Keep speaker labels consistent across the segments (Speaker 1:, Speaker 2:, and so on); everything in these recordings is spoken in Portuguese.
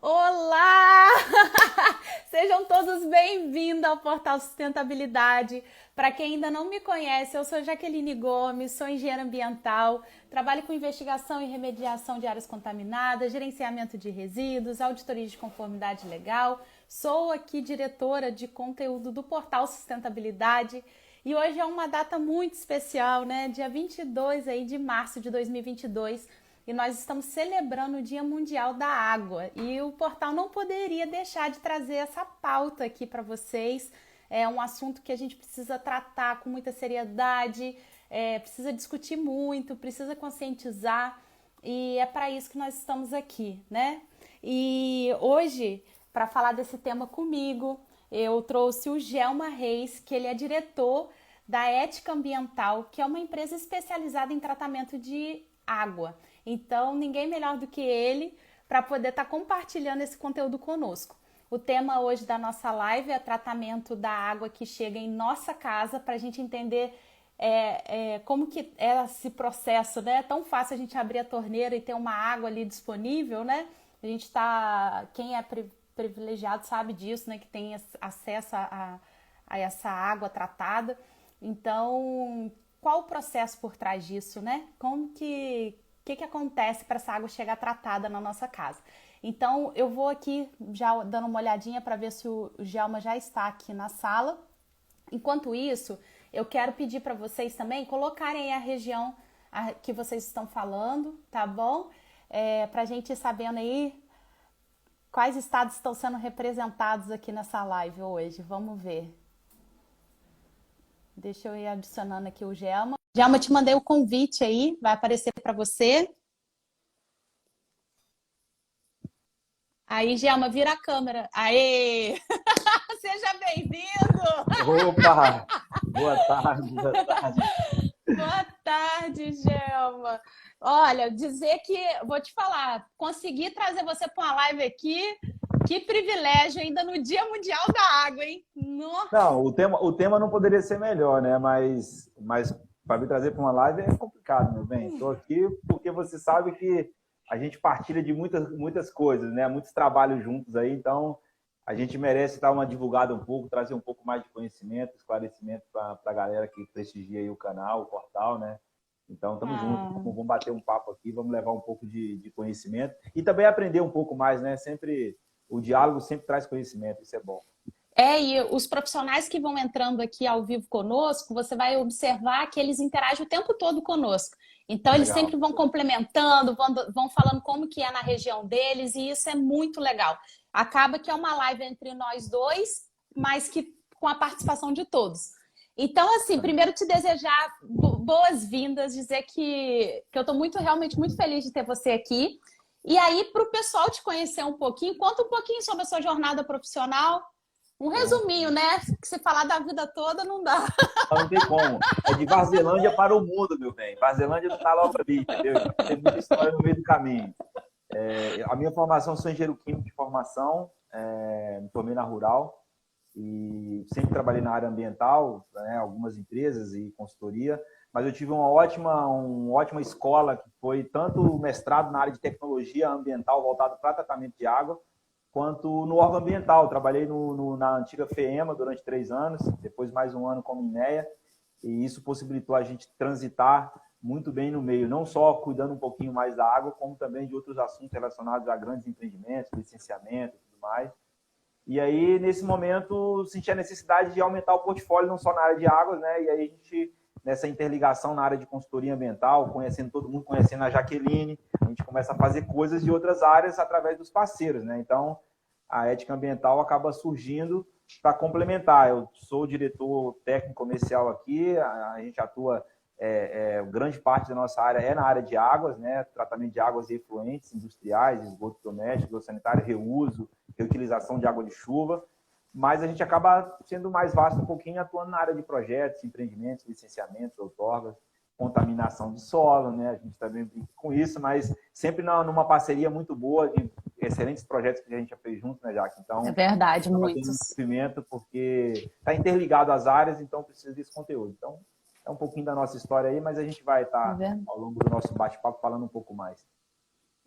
Speaker 1: Olá! Sejam todos bem-vindos ao Portal Sustentabilidade. Para quem ainda não me conhece, eu sou Jaqueline Gomes, sou engenheira ambiental, trabalho com investigação e remediação de áreas contaminadas, gerenciamento de resíduos, auditoria de conformidade legal. Sou aqui diretora de conteúdo do Portal Sustentabilidade e hoje é uma data muito especial, né? Dia 22 aí de março de 2022. E nós estamos celebrando o Dia Mundial da Água e o portal não poderia deixar de trazer essa pauta aqui para vocês. É um assunto que a gente precisa tratar com muita seriedade, precisa discutir muito, precisa conscientizar e é para isso que nós estamos aqui, né? E hoje, para falar desse tema comigo, eu trouxe o Gelma Reis, que ele é diretor da Ética Ambiental, que é uma empresa especializada em tratamento de água. Então, ninguém melhor do que ele para poder estar compartilhando esse conteúdo conosco. O tema hoje da nossa live é tratamento da água que chega em nossa casa, para a gente entender como que é esse processo, né? É tão fácil a gente abrir a torneira e ter uma água ali disponível, né? A gente tá, quem é privilegiado sabe disso, né? Que tem acesso a essa água tratada. Então, qual o processo por trás disso, né? O que acontece para essa água chegar tratada na nossa casa? Então, eu vou aqui já dando uma olhadinha para ver se o Gelma já está aqui na sala. Enquanto isso, eu quero pedir para vocês também colocarem aí a região que vocês estão falando, tá bom? Para a gente ir sabendo aí quais estados estão sendo representados aqui nessa live hoje. Vamos ver. Deixa eu ir adicionando aqui o Gelma. Gelma, te mandei o convite aí, vai aparecer para você. Aí, Gelma, vira a câmera. Aê! Seja bem-vindo!
Speaker 2: Opa! Boa tarde, boa tarde.
Speaker 1: Boa tarde, Gelma. Olha, dizer que, vou te falar, consegui trazer você para uma live aqui, que privilégio, ainda no Dia Mundial da Água, hein? Nossa.
Speaker 2: Não, o tema não poderia ser melhor, né? Mas para me trazer para uma live é complicado, meu bem. Estou aqui porque você sabe que a gente partilha de muitas coisas, né? Muitos trabalhos juntos aí, então a gente merece dar uma divulgada um pouco, trazer um pouco mais de conhecimento, esclarecimento para a galera que prestigia aí o canal, o portal, né? Então, estamos juntos, vamos bater um papo aqui, vamos levar um pouco de conhecimento e também aprender um pouco mais, né? Sempre, o diálogo sempre traz conhecimento, isso é bom.
Speaker 1: E os profissionais que vão entrando aqui ao vivo conosco, você vai observar que eles interagem o tempo todo conosco. Então, eles
Speaker 2: Legal.
Speaker 1: sempre vão complementando, vão falando como que é na região deles, e isso é muito legal. Acaba que é uma live entre nós dois, mas que com a participação de todos. Então, assim, primeiro te desejar boas-vindas, dizer que eu estou realmente muito feliz de ter você aqui. E aí, para o pessoal te conhecer um pouquinho, conta um pouquinho sobre a sua jornada profissional. Um resuminho, né? Que se falar da vida toda não dá.
Speaker 2: Não tem como. É de Varzelândia para o mundo, meu bem. Varzelândia não está logo ali, entendeu? Tem muita história no meio do caminho. A minha formação, sou engenheiro químico de formação, me formei na Rural e sempre trabalhei na área ambiental, né, algumas empresas e consultoria, mas eu tive uma ótima escola que foi tanto o mestrado na área de tecnologia ambiental voltado para tratamento de água, quanto no órgão ambiental. Trabalhei na antiga FEEMA durante 3 anos, depois mais um ano como INEA, e isso possibilitou a gente transitar muito bem no meio, não só cuidando um pouquinho mais da água, como também de outros assuntos relacionados a grandes empreendimentos, licenciamento e tudo mais. E aí, nesse momento, senti a necessidade de aumentar o portfólio, não só na área de águas, né? E aí a gente, nessa interligação na área de consultoria ambiental, conhecendo todo mundo, conhecendo a Jaqueline, a gente começa a fazer coisas de outras áreas através dos parceiros, né? Então, a ética ambiental acaba surgindo para complementar. Eu sou o diretor técnico comercial aqui, a gente atua, grande parte da nossa área é na área de águas, né? Tratamento de águas e efluentes industriais, esgoto doméstico, esgoto sanitário, reuso, reutilização de água de chuva, mas a gente acaba sendo mais vasto um pouquinho, atuando na área de projetos, empreendimentos, licenciamentos, outorgas, contaminação de solo, né? A gente também brinca com isso, mas sempre numa parceria muito boa, de excelentes projetos que a gente já fez junto, né, Jaque? Então,
Speaker 1: É verdade,
Speaker 2: acaba tendo um
Speaker 1: muitos.
Speaker 2: movimento porque está interligado às áreas, então precisa desse conteúdo. Então, é um pouquinho da nossa história aí, mas a gente vai estar, ao longo do nosso bate-papo, falando um pouco mais.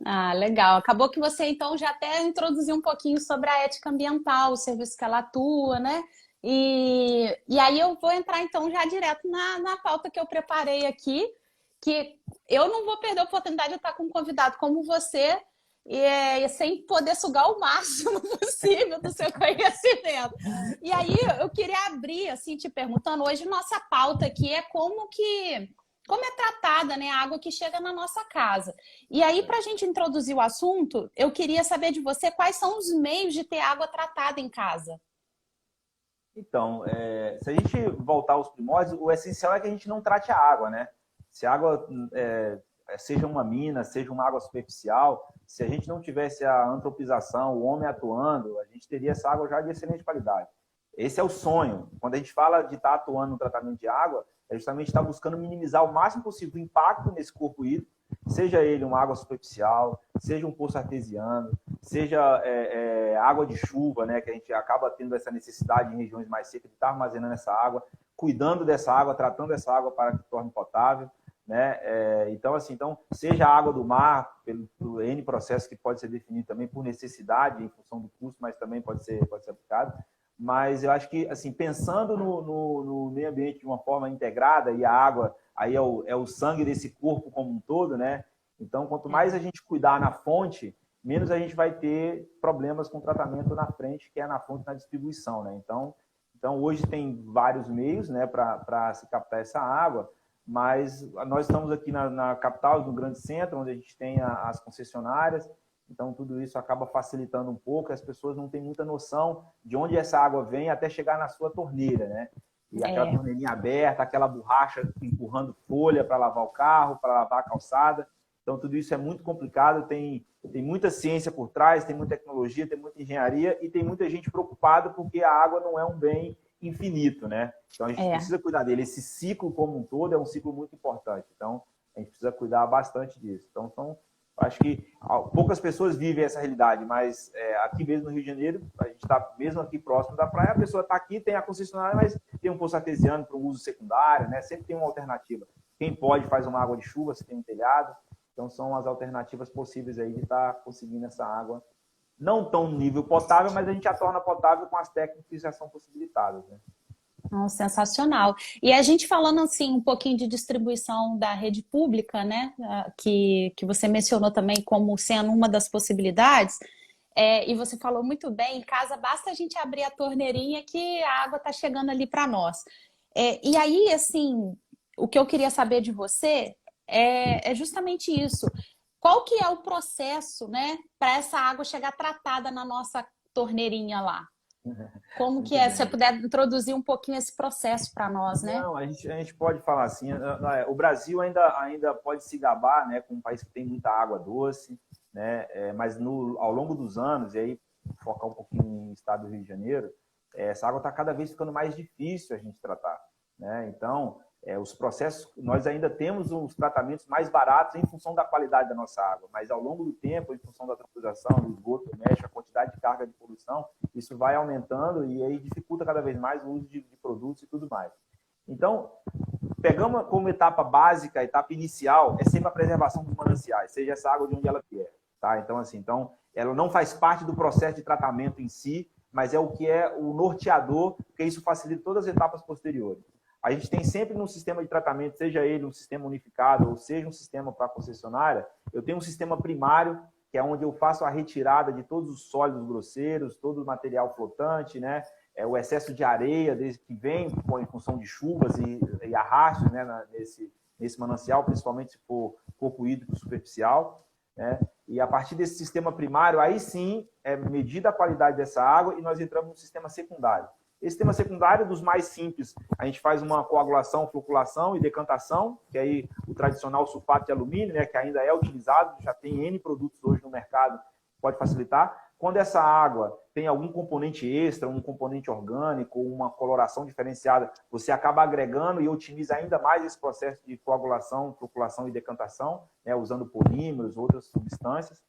Speaker 1: Ah, legal. Acabou que você, então, já até introduziu um pouquinho sobre a ética ambiental, o serviço que ela atua, né? E aí eu vou entrar, então, já direto na pauta que eu preparei aqui, que eu não vou perder a oportunidade de estar com um convidado como você, e sem poder sugar o máximo possível do seu conhecimento. E aí eu queria abrir, assim, te perguntando, hoje nossa pauta aqui é como é tratada, né, a água que chega na nossa casa. E aí, para a gente introduzir o assunto, eu queria saber de você quais são os meios de ter água tratada em casa.
Speaker 2: Então, se a gente voltar aos primórdios, o essencial é que a gente não trate a água, né? Se a água seja uma mina, seja uma água superficial, se a gente não tivesse a antropização, o homem atuando, a gente teria essa água já de excelente qualidade. Esse é o sonho. Quando a gente fala de estar atuando no tratamento de água, é justamente estar buscando minimizar o máximo possível o impacto nesse corpo hídrico, seja ele uma água superficial, seja um poço artesiano, seja água de chuva, né, que a gente acaba tendo essa necessidade em regiões mais secas de estar armazenando essa água, cuidando dessa água, tratando essa água para que torne potável, né? Então, assim, seja a água do mar, pelo N processo que pode ser definido também por necessidade, em função do custo, mas também pode ser aplicado. Mas eu acho que, assim, pensando no meio ambiente de uma forma integrada, e a água aí é o sangue desse corpo como um todo, né? Então, quanto mais a gente cuidar na fonte, menos a gente vai ter problemas com tratamento na frente, que é na fonte, na distribuição, né? Então hoje tem vários meios, né, para se captar essa água, mas nós estamos aqui na capital, no grande centro, onde a gente tem as concessionárias, então tudo isso acaba facilitando um pouco, as pessoas não têm muita noção de onde essa água vem até chegar na sua torneira, né? E aquela torneirinha aberta, aquela borracha empurrando folha para lavar o carro, para lavar a calçada. Então, tudo isso é muito complicado, tem muita ciência por trás, tem muita tecnologia, tem muita engenharia e tem muita gente preocupada porque a água não é um bem infinito, né? Então, a gente precisa cuidar dele. Esse ciclo como um todo é um ciclo muito importante. Então, a gente precisa cuidar bastante disso. Então, acho que poucas pessoas vivem essa realidade, mas aqui mesmo no Rio de Janeiro, a gente está mesmo aqui próximo da praia, a pessoa está aqui, tem a concessionária, mas tem um poço artesiano para um uso secundário, né? Sempre tem uma alternativa. Quem pode faz uma água de chuva, se tem um telhado. Então, são as alternativas possíveis aí de estar conseguindo essa água, não tão nível potável, mas a gente a torna potável com as técnicas que já são possibilitadas, né?
Speaker 1: Sensacional. E a gente falando assim um pouquinho de distribuição da rede pública, né, que você mencionou também como sendo uma das possibilidades, e você falou muito bem, em casa basta a gente abrir a torneirinha que a água está chegando ali para nós. E aí, assim, o que eu queria saber de você é justamente isso. Qual que é o processo, né, para essa água chegar tratada na nossa torneirinha lá? Como que é? Se você puder introduzir um pouquinho esse processo para nós, né?
Speaker 2: Não, a gente pode falar assim, o Brasil ainda pode se gabar, né, com um país que tem muita água doce, né, mas ao longo dos anos, e aí focar um pouquinho no estado do Rio de Janeiro, essa água está cada vez ficando mais difícil a gente tratar, né? Então, os processos, nós ainda temos os tratamentos mais baratos em função da qualidade da nossa água, mas ao longo do tempo, em função da transportação, do esgoto, mexe, a quantidade de carga de poluição, isso vai aumentando e aí dificulta cada vez mais o uso de produtos e tudo mais. Então, pegamos como etapa básica, etapa inicial, é sempre a preservação dos mananciais, seja essa água de onde ela vier, tá? Então, assim, ela não faz parte do processo de tratamento em si, mas é o que é o norteador, porque isso facilita todas as etapas posteriores. A gente tem sempre no sistema de tratamento, seja ele um sistema unificado ou seja um sistema para a concessionária, eu tenho um sistema primário, que é onde eu faço a retirada de todos os sólidos grosseiros, todo o material flotante, né? O excesso de areia desde que vem em função de chuvas e arrastos, né, nesse manancial, principalmente se for corpo hídrico superficial, né? E a partir desse sistema primário, aí sim é medida a qualidade dessa água e nós entramos no sistema secundário. Esse sistema secundário, dos mais simples, a gente faz uma coagulação, floculação e decantação, que aí o tradicional sulfato de alumínio, né, que ainda é utilizado, já tem N produtos hoje no mercado, pode facilitar. Quando essa água tem algum componente extra, um componente orgânico, uma coloração diferenciada, você acaba agregando e otimiza ainda mais esse processo de coagulação, floculação e decantação, né, usando polímeros, outras substâncias.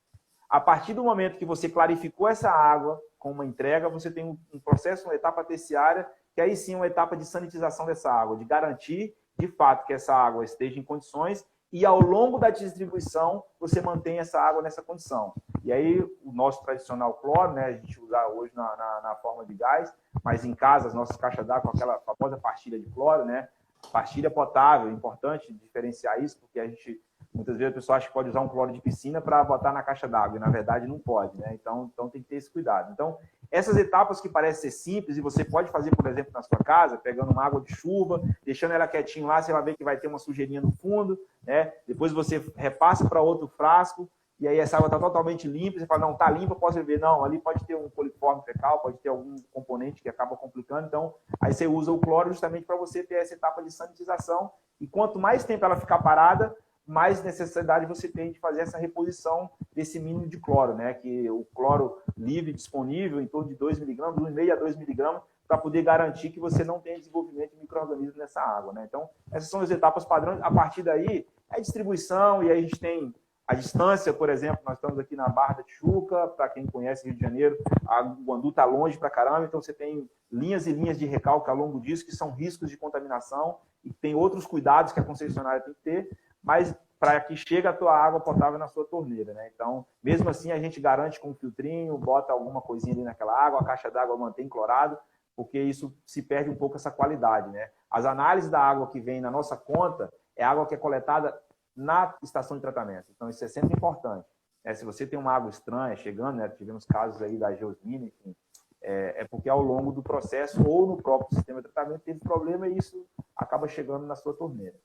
Speaker 2: A partir do momento que você clarificou essa água com uma entrega, você tem um processo, uma etapa terciária, que aí sim é uma etapa de sanitização dessa água, de garantir, de fato, que essa água esteja em condições e ao longo da distribuição você mantém essa água nessa condição. E aí o nosso tradicional cloro, né, a gente usa hoje na forma de gás, mas em casa as nossas caixas d'água com aquela famosa pastilha de cloro, né, pastilha potável, é importante diferenciar isso, porque a gente, muitas vezes a pessoa acha que pode usar um cloro de piscina para botar na caixa d'água, e na verdade não pode, né? Então tem que ter esse cuidado. Então, essas etapas que parecem ser simples, e você pode fazer, por exemplo, na sua casa, pegando uma água de chuva, deixando ela quietinho lá, você vai ver que vai ter uma sujeirinha no fundo, né? Depois você repassa para outro frasco, e aí essa água está totalmente limpa, você fala, não, está limpa, posso beber. Não, ali pode ter um coliforme fecal, pode ter algum componente que acaba complicando, então aí você usa o cloro justamente para você ter essa etapa de sanitização, e quanto mais tempo ela ficar parada, mais necessidade você tem de fazer essa reposição desse mínimo de cloro, né? Que o cloro livre disponível em torno de 2 miligramas, 1,5 a 2 miligramas, para poder garantir que você não tenha desenvolvimento de micro-organismos nessa água, né? Então, essas são as etapas padrões. A partir daí, é distribuição, e aí a gente tem a distância, por exemplo, nós estamos aqui na Barra da Tijuca, para quem conhece Rio de Janeiro, a Guandu está longe para caramba, então você tem linhas e linhas de recalque ao longo disso, que são riscos de contaminação, e tem outros cuidados que a concessionária tem que ter, mas para que chegue a tua água potável na sua torneira, né? Então, mesmo assim, a gente garante com um filtrinho, bota alguma coisinha ali naquela água, a caixa d'água mantém clorado, porque isso se perde um pouco essa qualidade, né? As análises da água que vem na nossa conta é água que é coletada na estação de tratamento. Então, isso é sempre importante. Se você tem uma água estranha chegando, né? Tivemos casos aí da geosmina, enfim, é porque ao longo do processo ou no próprio sistema de tratamento teve problema e isso acaba chegando na sua torneira.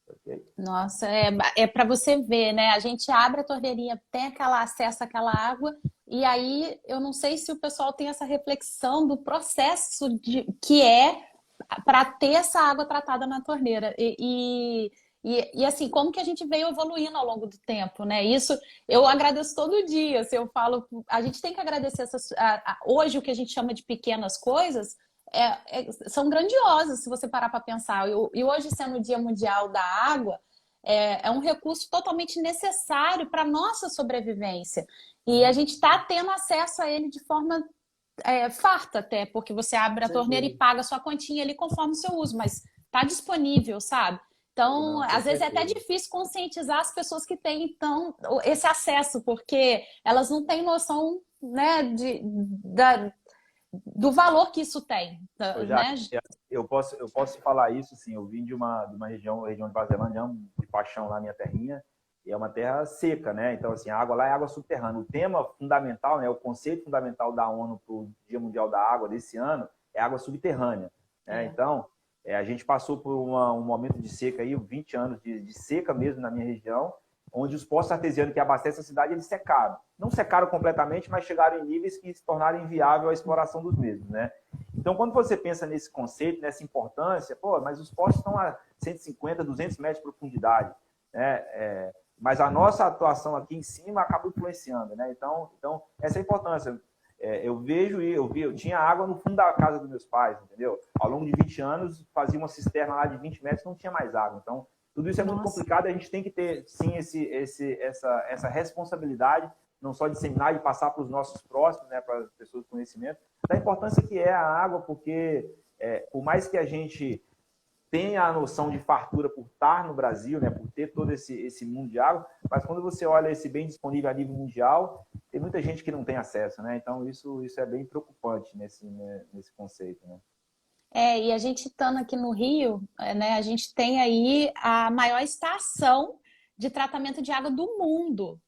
Speaker 2: Okay?
Speaker 1: Nossa, é para você ver, né? A gente abre a torneirinha, tem aquela acesso àquela água, e aí eu não sei se o pessoal tem essa reflexão do processo que é para ter essa água tratada na torneira. E assim, como que a gente veio evoluindo ao longo do tempo, né? Isso eu agradeço todo dia. Se eu falo, a gente tem que agradecer hoje o que a gente chama de pequenas coisas. São grandiosas se você parar para pensar. E hoje, sendo o Dia Mundial da Água, é um recurso totalmente necessário para a nossa sobrevivência. E a gente está tendo acesso a ele de forma farta até, porque você abre a torneira e paga a sua continha ali conforme o seu uso, mas está disponível, sabe? Então, às vezes é até difícil conscientizar as pessoas que têm então, esse acesso, porque elas não têm noção, né, do valor que isso tem. Né?
Speaker 2: Eu posso falar isso, sim. Eu vim de uma região de Vazilândia, de paixão lá, minha terrinha, e é uma terra seca, né? Então, assim, a água lá é água subterrânea. O tema fundamental, né, o conceito fundamental da ONU para o Dia Mundial da Água desse ano é água subterrânea. Né? Então, a gente passou por um momento de seca aí, 20 anos de seca mesmo na minha região, onde os poços artesianos que abastecem a cidade, eles secaram. Não secaram completamente, mas chegaram em níveis que se tornaram inviável a exploração dos mesmos, né? Então, quando você pensa nesse conceito, nessa importância, mas os poços estão a 150, 200 metros de profundidade, né? Mas a nossa atuação aqui em cima acaba influenciando, né? Então essa é a importância. Eu tinha água no fundo da casa dos meus pais, entendeu? Ao longo de 20 anos, fazia uma cisterna lá de 20 metros, não tinha mais água. Então, tudo isso é muito complicado, a gente tem que ter, sim, essa responsabilidade, não só de disseminar e passar para os nossos próximos, né, para as pessoas de conhecimento, da importância que é a água, porque por mais que a gente tenha a noção de fartura por estar no Brasil, né, por ter todo esse mundo de água, mas quando você olha esse bem disponível a nível mundial, tem muita gente que não tem acesso, né? Então isso é bem preocupante nesse conceito, né?
Speaker 1: E a gente estando aqui no Rio, né, a gente tem aí a maior estação de tratamento de água do mundo.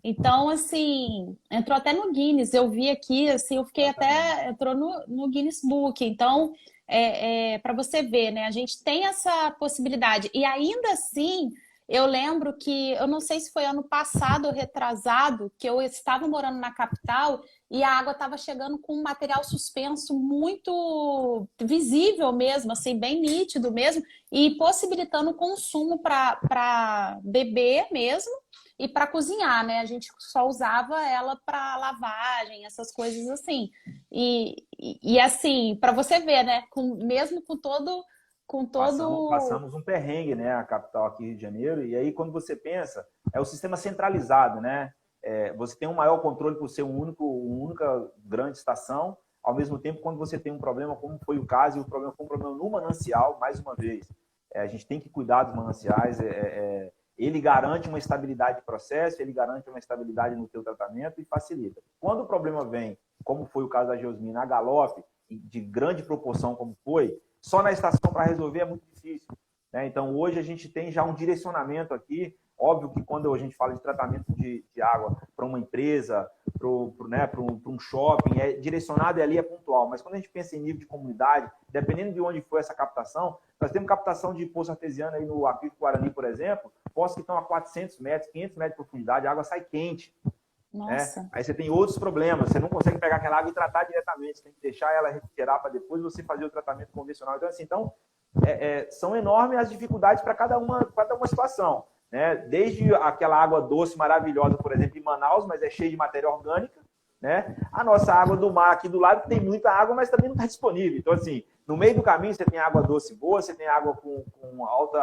Speaker 1: Então, assim, entrou até no Guinness. Eu vi aqui, assim, eu fiquei entrou no Guinness Book. Então, para você ver, né, a gente tem essa possibilidade. E ainda assim, eu lembro que, eu não sei se foi ano passado ou retrasado, que eu estava morando na capital e a água estava chegando com um material suspenso muito visível mesmo, assim, bem nítido mesmo, e possibilitando o consumo para beber mesmo e para cozinhar, né? A gente só usava ela para lavagem, essas coisas assim. E assim, para você ver, né? Mesmo com todo...
Speaker 2: Passamos um perrengue, né? A capital aqui, Rio de Janeiro. E aí, quando você pensa, é o sistema centralizado, né? Você tem um maior controle por ser uma única grande estação. Ao mesmo tempo, quando você tem um problema, como foi o caso, e o problema foi um problema no manancial, mais uma vez. A gente tem que cuidar dos mananciais. ele garante uma estabilidade de processo, ele garante uma estabilidade no teu tratamento e facilita. Quando o problema vem, como foi o caso da Geosmina, a galope, de grande proporção como foi, só na estação para resolver é muito difícil, né? Então, hoje a gente tem já um direcionamento aqui. Óbvio que quando a gente fala de tratamento de água para uma empresa, para um shopping, é direcionado e ali é pontual. Mas quando a gente pensa em nível de comunidade, dependendo de onde for essa captação, nós temos captação de poço artesiano aí no Aquífero Guarani, por exemplo, poços que estão a 400 metros, 500 metros de profundidade, a água sai quente.
Speaker 1: Nossa.
Speaker 2: Né? Aí você tem outros problemas, você não consegue pegar aquela água e tratar diretamente, você tem que deixar ela refrigerar para depois você fazer o tratamento convencional. Então, assim, são enormes as dificuldades para cada uma situação. Né? Desde aquela água doce maravilhosa, por exemplo, em Manaus, mas é cheia de matéria orgânica, né? A nossa água do mar aqui do lado tem muita água, mas também não está disponível. Então, assim, no meio do caminho você tem água doce boa, você tem água com alta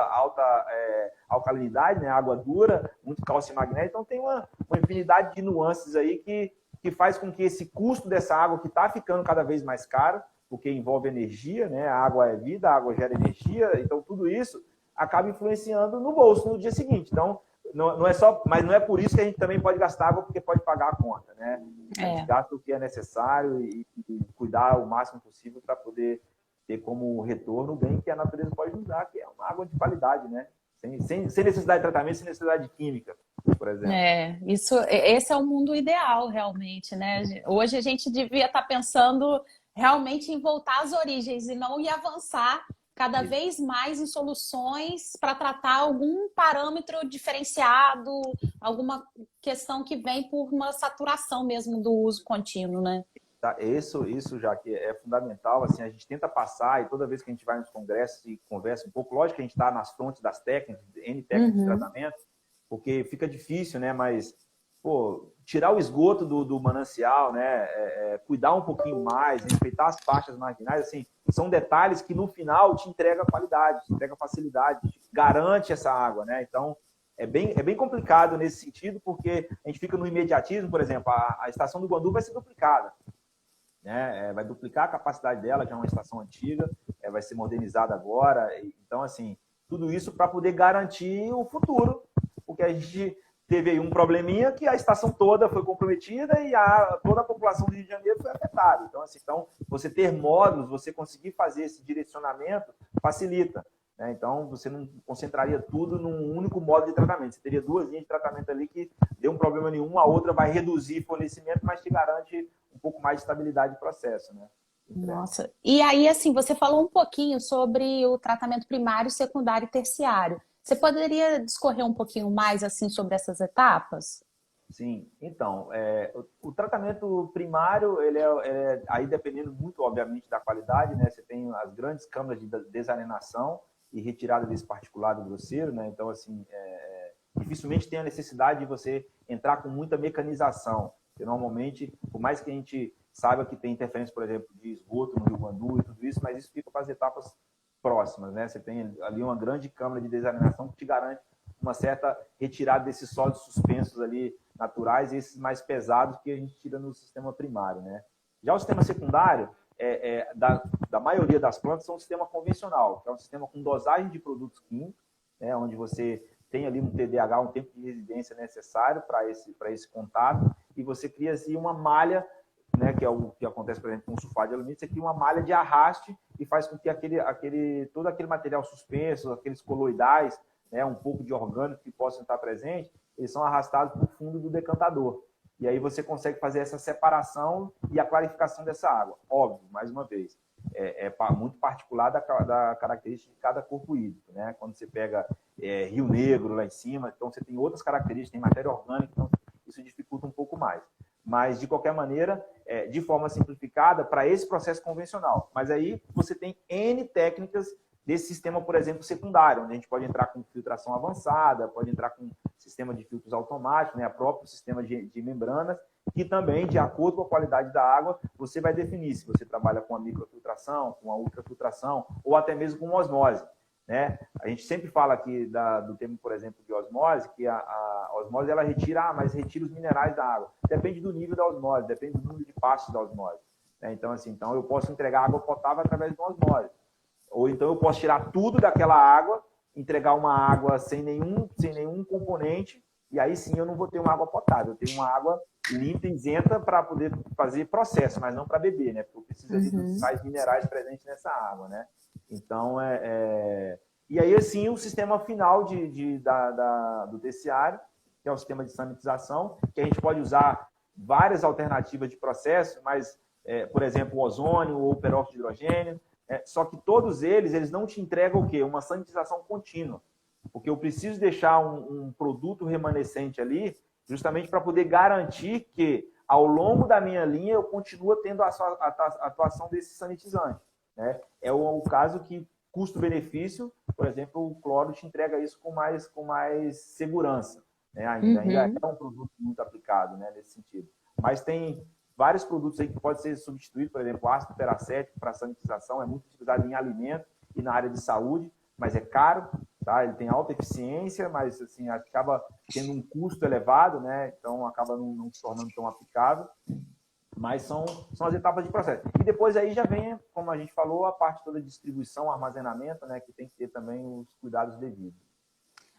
Speaker 2: alcalinidade, né? Água dura, muito cálcio e magnésio. Então, tem uma infinidade de nuances aí que faz com que esse custo dessa água, que está ficando cada vez mais caro, porque envolve energia, né? A água é vida, a água gera energia, então tudo isso acaba influenciando no bolso no dia seguinte. Então, mas não é por isso que a gente também pode gastar água, porque pode pagar a conta, né? A gente gasta o que é necessário e cuidar o máximo possível para poder ter como retorno o bem que a natureza pode nos dar, que é uma água de qualidade, né? Sem necessidade de tratamento, sem necessidade de química, por exemplo.
Speaker 1: Esse é o mundo ideal, realmente, né? Hoje a gente devia estar pensando realmente em voltar às origens e não em avançar cada vez mais em soluções para tratar algum parâmetro diferenciado, alguma questão que vem por uma saturação mesmo do uso contínuo, né?
Speaker 2: Isso já que é fundamental, assim, a gente tenta passar, e toda vez que a gente vai nos congressos e conversa um pouco, lógico que a gente está nas frontes das técnicas, N técnicas de tratamento, porque fica difícil, né? Mas, tirar o esgoto do manancial, né? Cuidar um pouquinho mais, respeitar as faixas marginais, assim, são detalhes que no final te entrega qualidade, te entrega facilidade, te garante essa água, né? Então, é bem complicado nesse sentido, porque a gente fica no imediatismo. Por exemplo, a estação do Guandu vai ser duplicada, né? Vai duplicar a capacidade dela, que é uma estação antiga, vai ser modernizada agora. Então, assim, tudo isso para poder garantir o futuro, porque a gente teve aí um probleminha que a estação toda foi comprometida e toda a população do Rio de Janeiro foi afetada. Então, assim, você ter módulos, você conseguir fazer esse direcionamento, facilita. Né? Então, você não concentraria tudo num único modo de tratamento. Você teria duas linhas de tratamento ali que deu um problema nenhum, a outra vai reduzir fornecimento, mas te garante um pouco mais de estabilidade de processo, né?
Speaker 1: Nossa. E aí, assim, você falou um pouquinho sobre o tratamento primário, secundário e terciário. Você poderia discorrer um pouquinho mais assim sobre essas etapas?
Speaker 2: Sim, então, o tratamento primário, ele aí dependendo muito, obviamente, da qualidade, né? Você tem as grandes câmaras de desarenação e retirada desse particulado grosseiro, né? Então, assim, dificilmente tem a necessidade de você entrar com muita mecanização, porque normalmente, por mais que a gente saiba que tem interferência, por exemplo, de esgoto no Rio Guandu e tudo isso, mas isso fica para as etapas próximas, né? Você tem ali uma grande câmara de desarenação que te garante uma certa retirada desses sólidos suspensos ali naturais e esses mais pesados que a gente tira no sistema primário, né? Já o sistema secundário, da maioria das plantas, são um sistema convencional, que é um sistema com dosagem de produtos químicos, né? Onde você tem ali um TDAH, um tempo de residência necessário para esse contato, e você cria assim uma malha, né, que é o que acontece, por exemplo, com o sulfato de alumínio. Você cria uma malha de arraste e faz com que todo aquele material suspenso, aqueles coloidais, né, um pouco de orgânico que possam estar presentes, eles são arrastados para o fundo do decantador. E aí você consegue fazer essa separação e a clarificação dessa água. Óbvio, mais uma vez, muito particular da característica de cada corpo hídrico, né? Quando você pega Rio Negro lá em cima, então você tem outras características, tem matéria orgânica, então isso dificulta um pouco mais. Mas, de qualquer maneira, de forma simplificada, para esse processo convencional. Mas aí você tem N técnicas desse sistema, por exemplo, secundário, onde a gente pode entrar com filtração avançada, pode entrar com sistema de filtros automáticos, né, o próprio sistema de membranas, que também, de acordo com a qualidade da água, você vai definir se você trabalha com a microfiltração, com a ultrafiltração, ou até mesmo com osmose. Né? A gente sempre fala aqui do termo, por exemplo, de osmose, que a osmose ela mas retira os minerais da água. Depende do nível da osmose, depende do número de passos da osmose. Né? Então, assim, eu posso entregar água potável através de uma osmose. Ou então eu posso tirar tudo daquela água entregar uma água sem nenhum componente, e aí sim eu não vou ter uma água potável, eu tenho uma água limpa e isenta para poder fazer processo, mas não para beber, né? Porque eu preciso ali dos sais minerais presentes nessa água, né? Então, e aí, assim, o sistema final do terciário, que é o sistema de sanitização, que a gente pode usar várias alternativas de processo, mas, por exemplo, o ozônio ou o peróxido de hidrogênio, só que todos eles não te entregam o quê? Uma sanitização contínua. Porque eu preciso deixar um produto remanescente ali, justamente para poder garantir que, ao longo da minha linha, eu continuo tendo a atuação desse sanitizante. Né? É o caso que, custo-benefício, por exemplo, o cloro te entrega isso com mais segurança. Né? Ainda é um produto muito aplicado, né, nesse sentido. Mas tem vários produtos aí que podem ser substituídos, por exemplo, ácido peracético para sanitização, é muito utilizado em alimento e na área de saúde, mas é caro, tá? Ele tem alta eficiência, mas assim, acaba tendo um custo elevado, né? Então acaba não se tornando tão aplicável. Mas são as etapas de processo. E depois aí já vem, como a gente falou, a parte toda de distribuição, armazenamento, né? Que tem que ter também os cuidados devidos.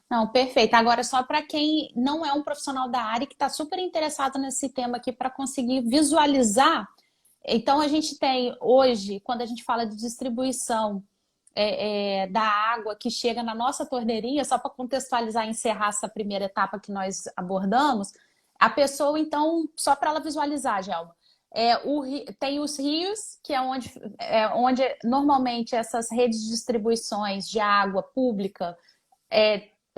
Speaker 1: Não, perfeito. Agora, só para quem não é um profissional da área e que está super interessado nesse tema aqui para conseguir visualizar. Então, a gente tem hoje, quando a gente fala de distribuição da água que chega na nossa torneirinha, só para contextualizar e encerrar essa primeira etapa que nós abordamos, a pessoa, então, só para ela visualizar, Gelma, tem os rios, que é onde normalmente essas redes de distribuições de água pública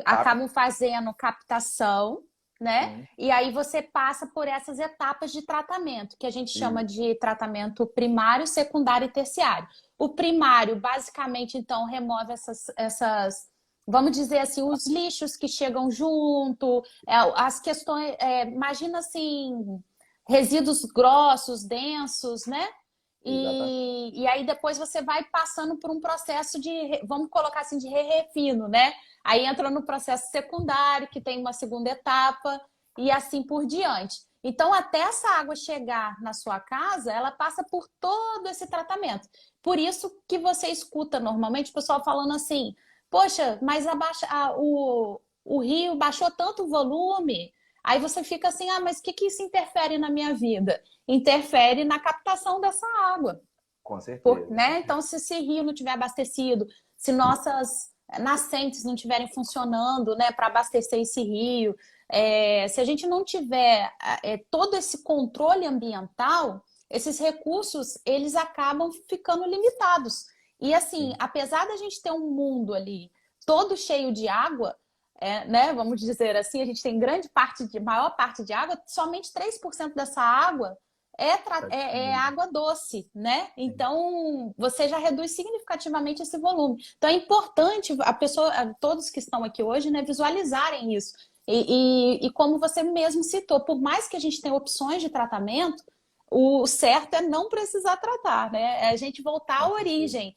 Speaker 1: acabam fazendo captação, né? E aí você passa por essas etapas de tratamento, que a gente chama de tratamento primário, secundário e terciário. O primário, basicamente, então, remove essas vamos dizer assim, os lixos que chegam junto, as questões, imagina assim, resíduos grossos, densos, né? E aí depois você vai passando por um processo vamos colocar assim, de refino, né? Aí entra no processo secundário, que tem uma segunda etapa, e assim por diante. Então, até essa água chegar na sua casa, ela passa por todo esse tratamento. Por isso que você escuta normalmente o pessoal falando assim, poxa, mas o rio baixou tanto o volume. Aí você fica assim, mas o que isso interfere na minha vida? Interfere na captação dessa água.
Speaker 2: Com certeza.
Speaker 1: Né? Então, se esse rio não tiver abastecido, se nossas nascentes não estiverem funcionando, né, para abastecer esse rio, se a gente não tiver todo esse controle ambiental, esses recursos, eles acabam ficando limitados. E assim, apesar da gente ter um mundo ali todo cheio de água, né, vamos dizer assim, a gente tem maior parte de água, somente 3% dessa água é água doce, né? Então, você já reduz significativamente esse volume. Então, é importante todos que estão aqui hoje, né, visualizarem isso. E como você mesmo citou, por mais que a gente tenha opções de tratamento, o certo é não precisar tratar, né? É a gente voltar à origem.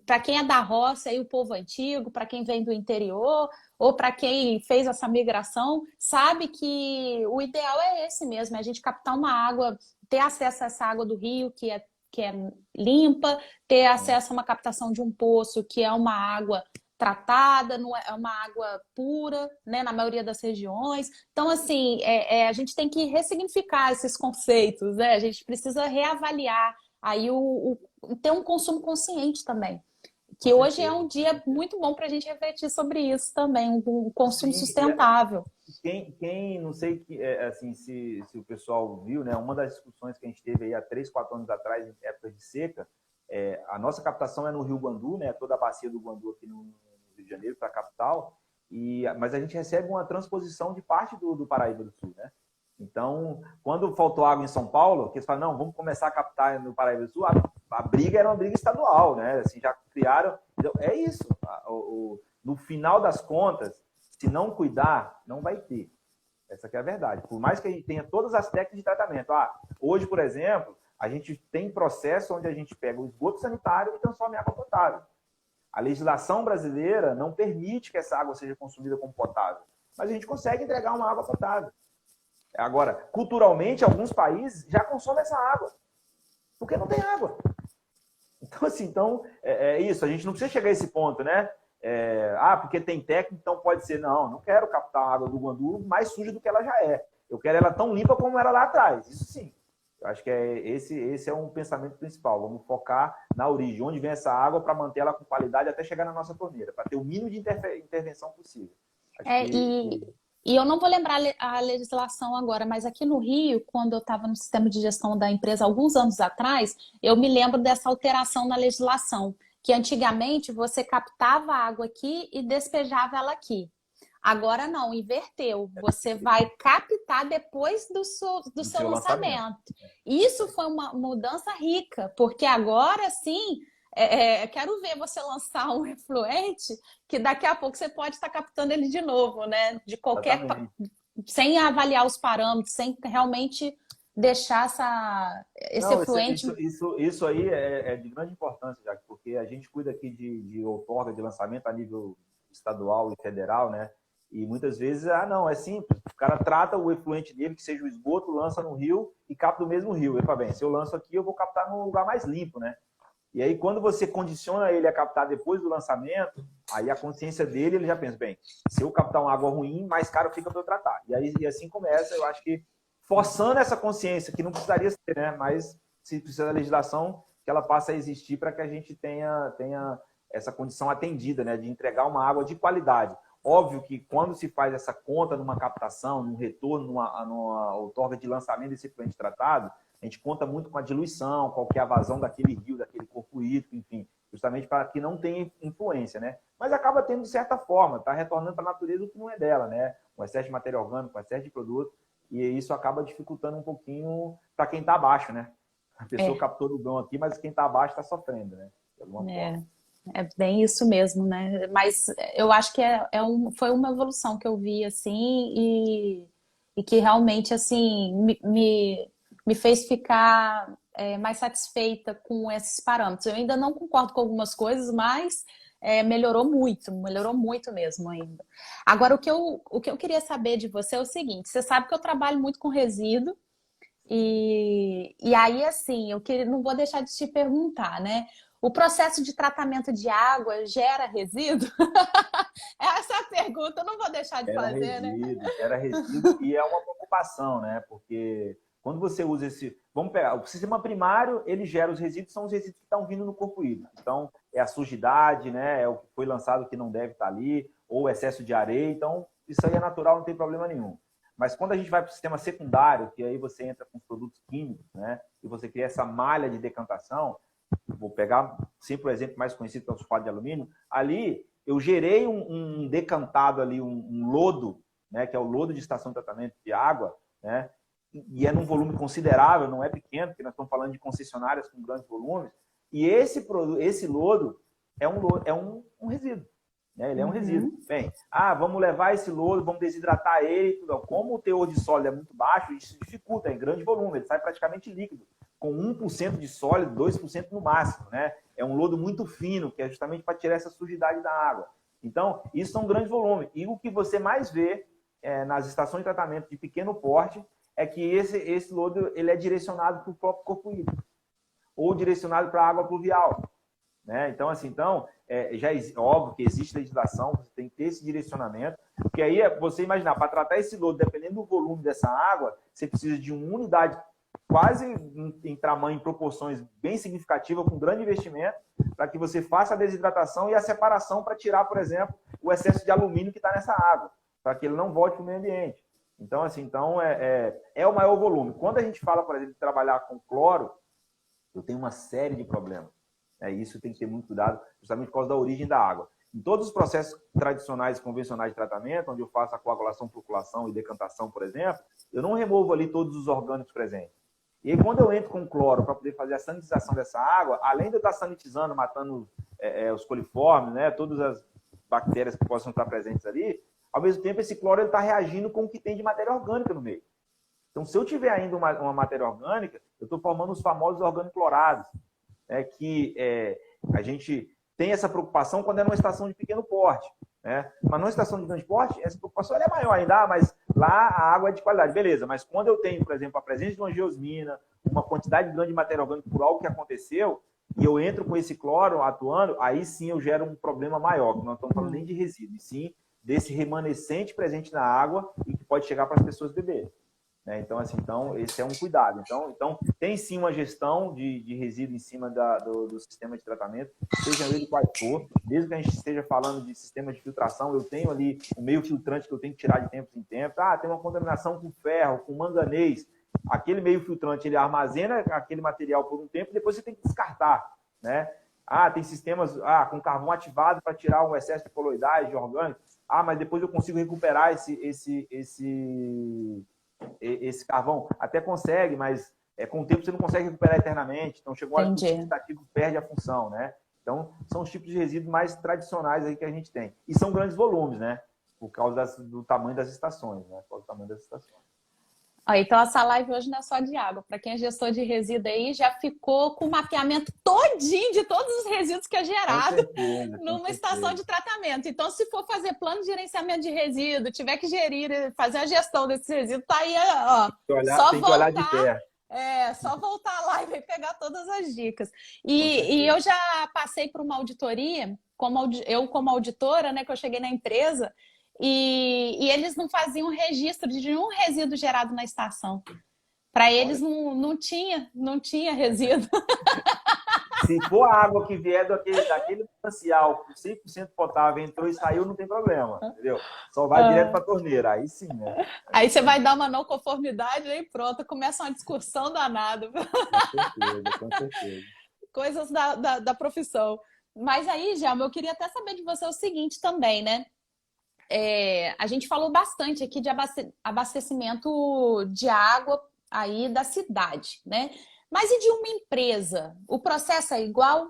Speaker 1: Para quem é da roça, aí o povo antigo, para quem vem do interior, ou para quem fez essa migração, sabe que o ideal é esse mesmo, é a gente captar uma água, ter acesso a essa água do rio, que é limpa, ter acesso a uma captação de um poço, que é uma água tratada, não é uma água pura, né, na maioria das regiões. Então, assim, a gente tem que ressignificar esses conceitos, né? A gente precisa reavaliar aí ter um consumo consciente também. Que hoje é um dia muito bom para a gente refletir sobre isso também, um consumo sustentável.
Speaker 2: Não sei assim, se o pessoal viu, né? Uma das discussões que a gente teve aí há 3, 4 anos atrás, em época de seca, a nossa captação é no Rio Guandu, né? Toda a bacia do Guandu aqui no Rio de Janeiro, para a capital, mas a gente recebe uma transposição de parte do Paraíba do Sul, né? Então, quando faltou água em São Paulo, que eles falaram, não, vamos começar a captar no Paraíba do Sul, a briga era uma briga estadual, né? Assim, já criaram... É isso. No final das contas, se não cuidar, não vai ter. Essa que é a verdade. Por mais que a gente tenha todas as técnicas de tratamento. Hoje, por exemplo, a gente tem processo onde a gente pega o esgoto sanitário e transforma em água potável. A legislação brasileira não permite que essa água seja consumida como potável. Mas a gente consegue entregar uma água potável. Agora, culturalmente, alguns países já consomem essa água. Porque não tem água. Então, assim, é isso. A gente não precisa chegar a esse ponto, né? porque tem técnica, então pode ser. Não, não quero captar a água do Guandu mais suja do que ela já é. Eu quero ela tão limpa como era lá atrás. Isso sim. Eu acho que esse é um pensamento principal. Vamos focar na origem, onde vem essa água para manter ela com qualidade até chegar na nossa torneira, para ter o mínimo de intervenção possível.
Speaker 1: E eu não vou lembrar a legislação agora, mas aqui no Rio, quando eu estava no sistema de gestão da empresa alguns anos atrás, eu me lembro dessa alteração na legislação, que antigamente você captava a água aqui e despejava ela aqui. Agora não, inverteu. Você vai captar depois do seu lançamento. Isso foi uma mudança rica, porque agora sim, quero ver você lançar um efluente que daqui a pouco você pode estar captando ele de novo, né? De qualquer, sem avaliar os parâmetros, sem realmente deixar esse efluente.
Speaker 2: Isso aí é de grande importância, Jaque, porque a gente cuida aqui de outorga de lançamento a nível estadual e federal, né? E muitas vezes, não, é simples. O cara trata o efluente dele, que seja o esgoto, lança no rio e capta do mesmo rio. Epa, bem, se eu lanço aqui, eu vou captar num lugar mais limpo, né? E aí, quando você condiciona ele a captar depois do lançamento, aí a consciência dele, ele já pensa, bem, se eu captar uma água ruim, mais caro fica para eu tratar. E assim começa, eu acho que forçando essa consciência, que não precisaria ser, né? Mas se precisa da legislação, que ela passe a existir para que a gente tenha essa condição atendida, né? De entregar uma água de qualidade. Óbvio que quando se faz essa conta numa captação, num retorno, numa outorga de lançamento desse efluente tratado, a gente conta muito com a diluição, qual que é a vazão daquele rio, daquele corpo hídrico, enfim, justamente para que não tenha influência, né? Mas acaba tendo de certa forma, está retornando para a natureza o que não é dela, né? Um excesso de matéria orgânica, um excesso de produto, e isso acaba dificultando um pouquinho para quem está abaixo, né? A pessoa captou o dom aqui, mas quem está abaixo está sofrendo, né? De alguma forma.
Speaker 1: É bem isso mesmo, né? Mas eu acho que foi uma evolução que eu vi, assim, e que realmente, assim, me fez ficar mais satisfeita com esses parâmetros. Eu ainda não concordo com algumas coisas, mas melhorou muito mesmo ainda. Agora, o que eu queria saber de você é o seguinte, você sabe que eu trabalho muito com resíduo, e aí, assim, não vou deixar de te perguntar, né? O processo de tratamento de água gera resíduo? Essa é a pergunta, eu não vou deixar de fazer, né?
Speaker 2: Gera resíduo e é uma preocupação, né? Porque quando você usa vamos pegar, o sistema primário, ele gera os resíduos, são os resíduos que estão vindo no corpo hídrico. Então, é a sujidade, né? É o que foi lançado que não deve estar ali, ou excesso de areia. Então, isso aí é natural, não tem problema nenhum. Mas quando a gente vai para o sistema secundário, que aí você entra com produtos químicos, né? E você cria essa malha de decantação, vou pegar sempre o exemplo mais conhecido, que é o sulfato de alumínio. Ali, eu gerei um decantado ali, um lodo, né, que é o lodo de estação de tratamento de água, né, e é num volume considerável, não é pequeno, porque nós estamos falando de concessionárias com grandes volumes, e esse lodo é um resíduo. Né, ele é um resíduo. Bem, vamos levar esse lodo, vamos desidratar ele. Tudo. Como o teor de sólido é muito baixo, isso dificulta, é em grande volume, ele sai praticamente líquido, com 1% de sólido, 2% no máximo, né? É um lodo muito fino, que é justamente para tirar essa sujidade da água. Então, isso é um grande volume. E o que você mais vê nas estações de tratamento de pequeno porte é que esse lodo ele é direcionado para o próprio corpo hídrico ou direcionado para a água pluvial. Né? Então, assim, óbvio que existe legislação, você tem que ter esse direcionamento, porque aí você imaginar, para tratar esse lodo, dependendo do volume dessa água, você precisa de uma unidade quase em tamanho, em proporções bem significativas, com grande investimento, para que você faça a desidratação e a separação para tirar, por exemplo, o excesso de alumínio que está nessa água, para que ele não volte para o meio ambiente. Então, assim, é o maior volume. Quando a gente fala, por exemplo, de trabalhar com cloro, eu tenho uma série de problemas. Isso tem que ter muito cuidado, justamente por causa da origem da água. Em todos os processos tradicionais e convencionais de tratamento, onde eu faço a coagulação, floculação e decantação, por exemplo, eu não removo ali todos os orgânicos presentes. E aí, quando eu entro com cloro para poder fazer a sanitização dessa água, além de eu estar sanitizando, matando os coliformes, né, todas as bactérias que possam estar presentes ali, ao mesmo tempo esse cloro está reagindo com o que tem de matéria orgânica no meio. Então, se eu tiver ainda uma matéria orgânica, eu estou formando os famosos organoclorados, que a gente tem essa preocupação quando é numa estação de pequeno porte. Né? Mas numa estação de grande porte, essa preocupação é maior ainda, mas lá a água é de qualidade, beleza. Mas quando eu tenho, por exemplo, a presença de uma geosmina, uma quantidade grande de matéria orgânica por algo que aconteceu, e eu entro com esse cloro atuando, aí sim eu gero um problema maior, que não estamos falando nem de resíduo, e sim desse remanescente presente na água e que pode chegar para as pessoas beberem. Né? Então, assim, esse é um cuidado. Então tem sim uma gestão de resíduo em cima do sistema de tratamento, seja ele qual for, mesmo que a gente esteja falando de sistema de filtração, eu tenho ali o meio filtrante que eu tenho que tirar de tempos em tempos. Tem uma contaminação com ferro, com manganês. Aquele meio filtrante, ele armazena aquele material por um tempo e depois você tem que descartar, né? Tem sistemas com carvão ativado para tirar um excesso de coloidade orgânico. Mas depois eu consigo recuperar esse carvão. Até consegue, mas com o tempo você não consegue recuperar eternamente. Então, chegou a hora que o substitutivo perde a função, né? Então, são os tipos de resíduos mais tradicionais aí que a gente tem. E são grandes volumes, né? Por causa do tamanho das estações, né? Por causa do tamanho das estações.
Speaker 1: Então, essa live hoje não é só de água. Para quem é gestor de resíduo aí, já ficou com o mapeamento todinho de todos os resíduos que é gerado numa estação de tratamento. Então, se for fazer plano de gerenciamento de resíduo, tiver que gerir, fazer a gestão desses resíduos, tá aí, ó.
Speaker 2: Tem que olhar de perto.
Speaker 1: Só voltar a live e pegar todas as dicas. E eu já passei por uma auditoria, como auditora, né, que eu cheguei na empresa, e eles não faziam registro de nenhum resíduo gerado na estação. Para eles não tinha resíduo.
Speaker 2: Se for a água que vier daquele manancial 100% potável, entrou e saiu, não tem problema, entendeu? Só vai direto para a torneira, aí sim, né?
Speaker 1: Aí você vai dar uma não conformidade e pronto, começa uma discussão danada.
Speaker 2: Com certeza.
Speaker 1: Coisas da profissão. Mas aí, Gelma, eu queria até saber de você o seguinte também, né? A gente falou bastante aqui de abastecimento de água aí da cidade, né? Mas e de uma empresa? O processo é igual?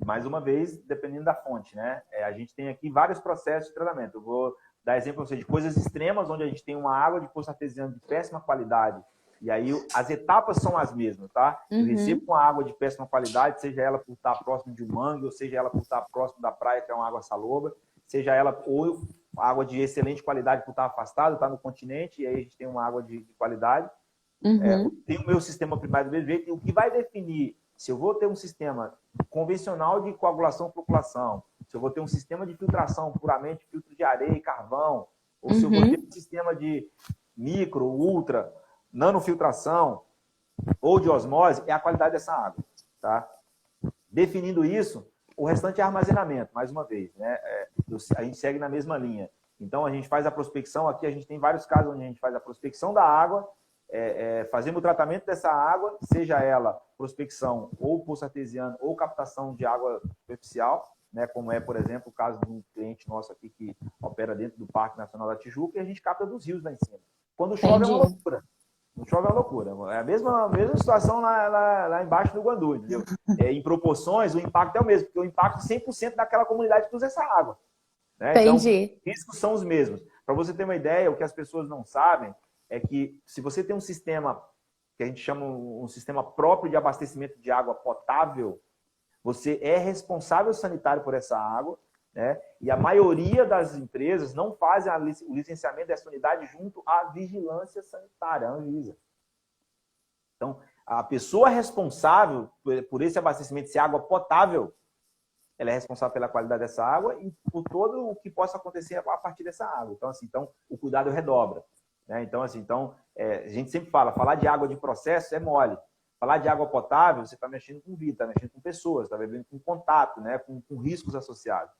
Speaker 2: Mais uma vez, dependendo da fonte, né? A gente tem aqui vários processos de tratamento. Eu vou dar exemplo de coisas extremas, onde a gente tem uma água de poço artesiano de péssima qualidade. E aí as etapas são as mesmas, tá? Eu recebo uma água de péssima qualidade, seja ela por estar próximo de um mangue, ou seja ela por estar próximo da praia, que é uma água salobra, seja ela ou água de excelente qualidade por estar afastado, está no continente, e aí a gente tem uma água de qualidade. Tem o meu sistema primário do mesmo jeito, e o que vai definir se eu vou ter um sistema convencional de coagulação e floculação, se eu vou ter um sistema de filtração puramente filtro de areia e carvão, ou se eu vou ter um sistema de micro, ultra, nanofiltração ou de osmose, é a qualidade dessa água, tá? Definindo isso, o restante é armazenamento, mais uma vez, né? A gente segue na mesma linha. Então, a gente faz a prospecção, aqui a gente tem vários casos onde a gente faz a prospecção da água, fazendo o tratamento dessa água, seja ela prospecção ou poço artesiano ou captação de água superficial, né, como é, por exemplo, o caso de um cliente nosso aqui que opera dentro do Parque Nacional da Tijuca, e a gente capta dos rios lá em cima. Quando chove é uma loucura. Não chove é uma loucura. É a mesma situação lá embaixo do Guandu, entendeu? Em proporções, o impacto é o mesmo, porque o impacto é 100% daquela comunidade que usa essa água. Né? Então, os riscos são os mesmos. Para você ter uma ideia, o que as pessoas não sabem é que se você tem um sistema que a gente chama um sistema próprio de abastecimento de água potável, você é responsável sanitário por essa água, né? E a maioria das empresas não fazem o licenciamento dessa unidade junto à vigilância sanitária, a Anvisa. Então, a pessoa responsável por esse abastecimento, se água potável, ela é responsável pela qualidade dessa água e por todo o que possa acontecer a partir dessa água. Então o cuidado redobra. Né? Então, a gente sempre falar de água de processo é mole. Falar de água potável, você está mexendo com vida, está mexendo com pessoas, está mexendo com contato, né? com riscos associados.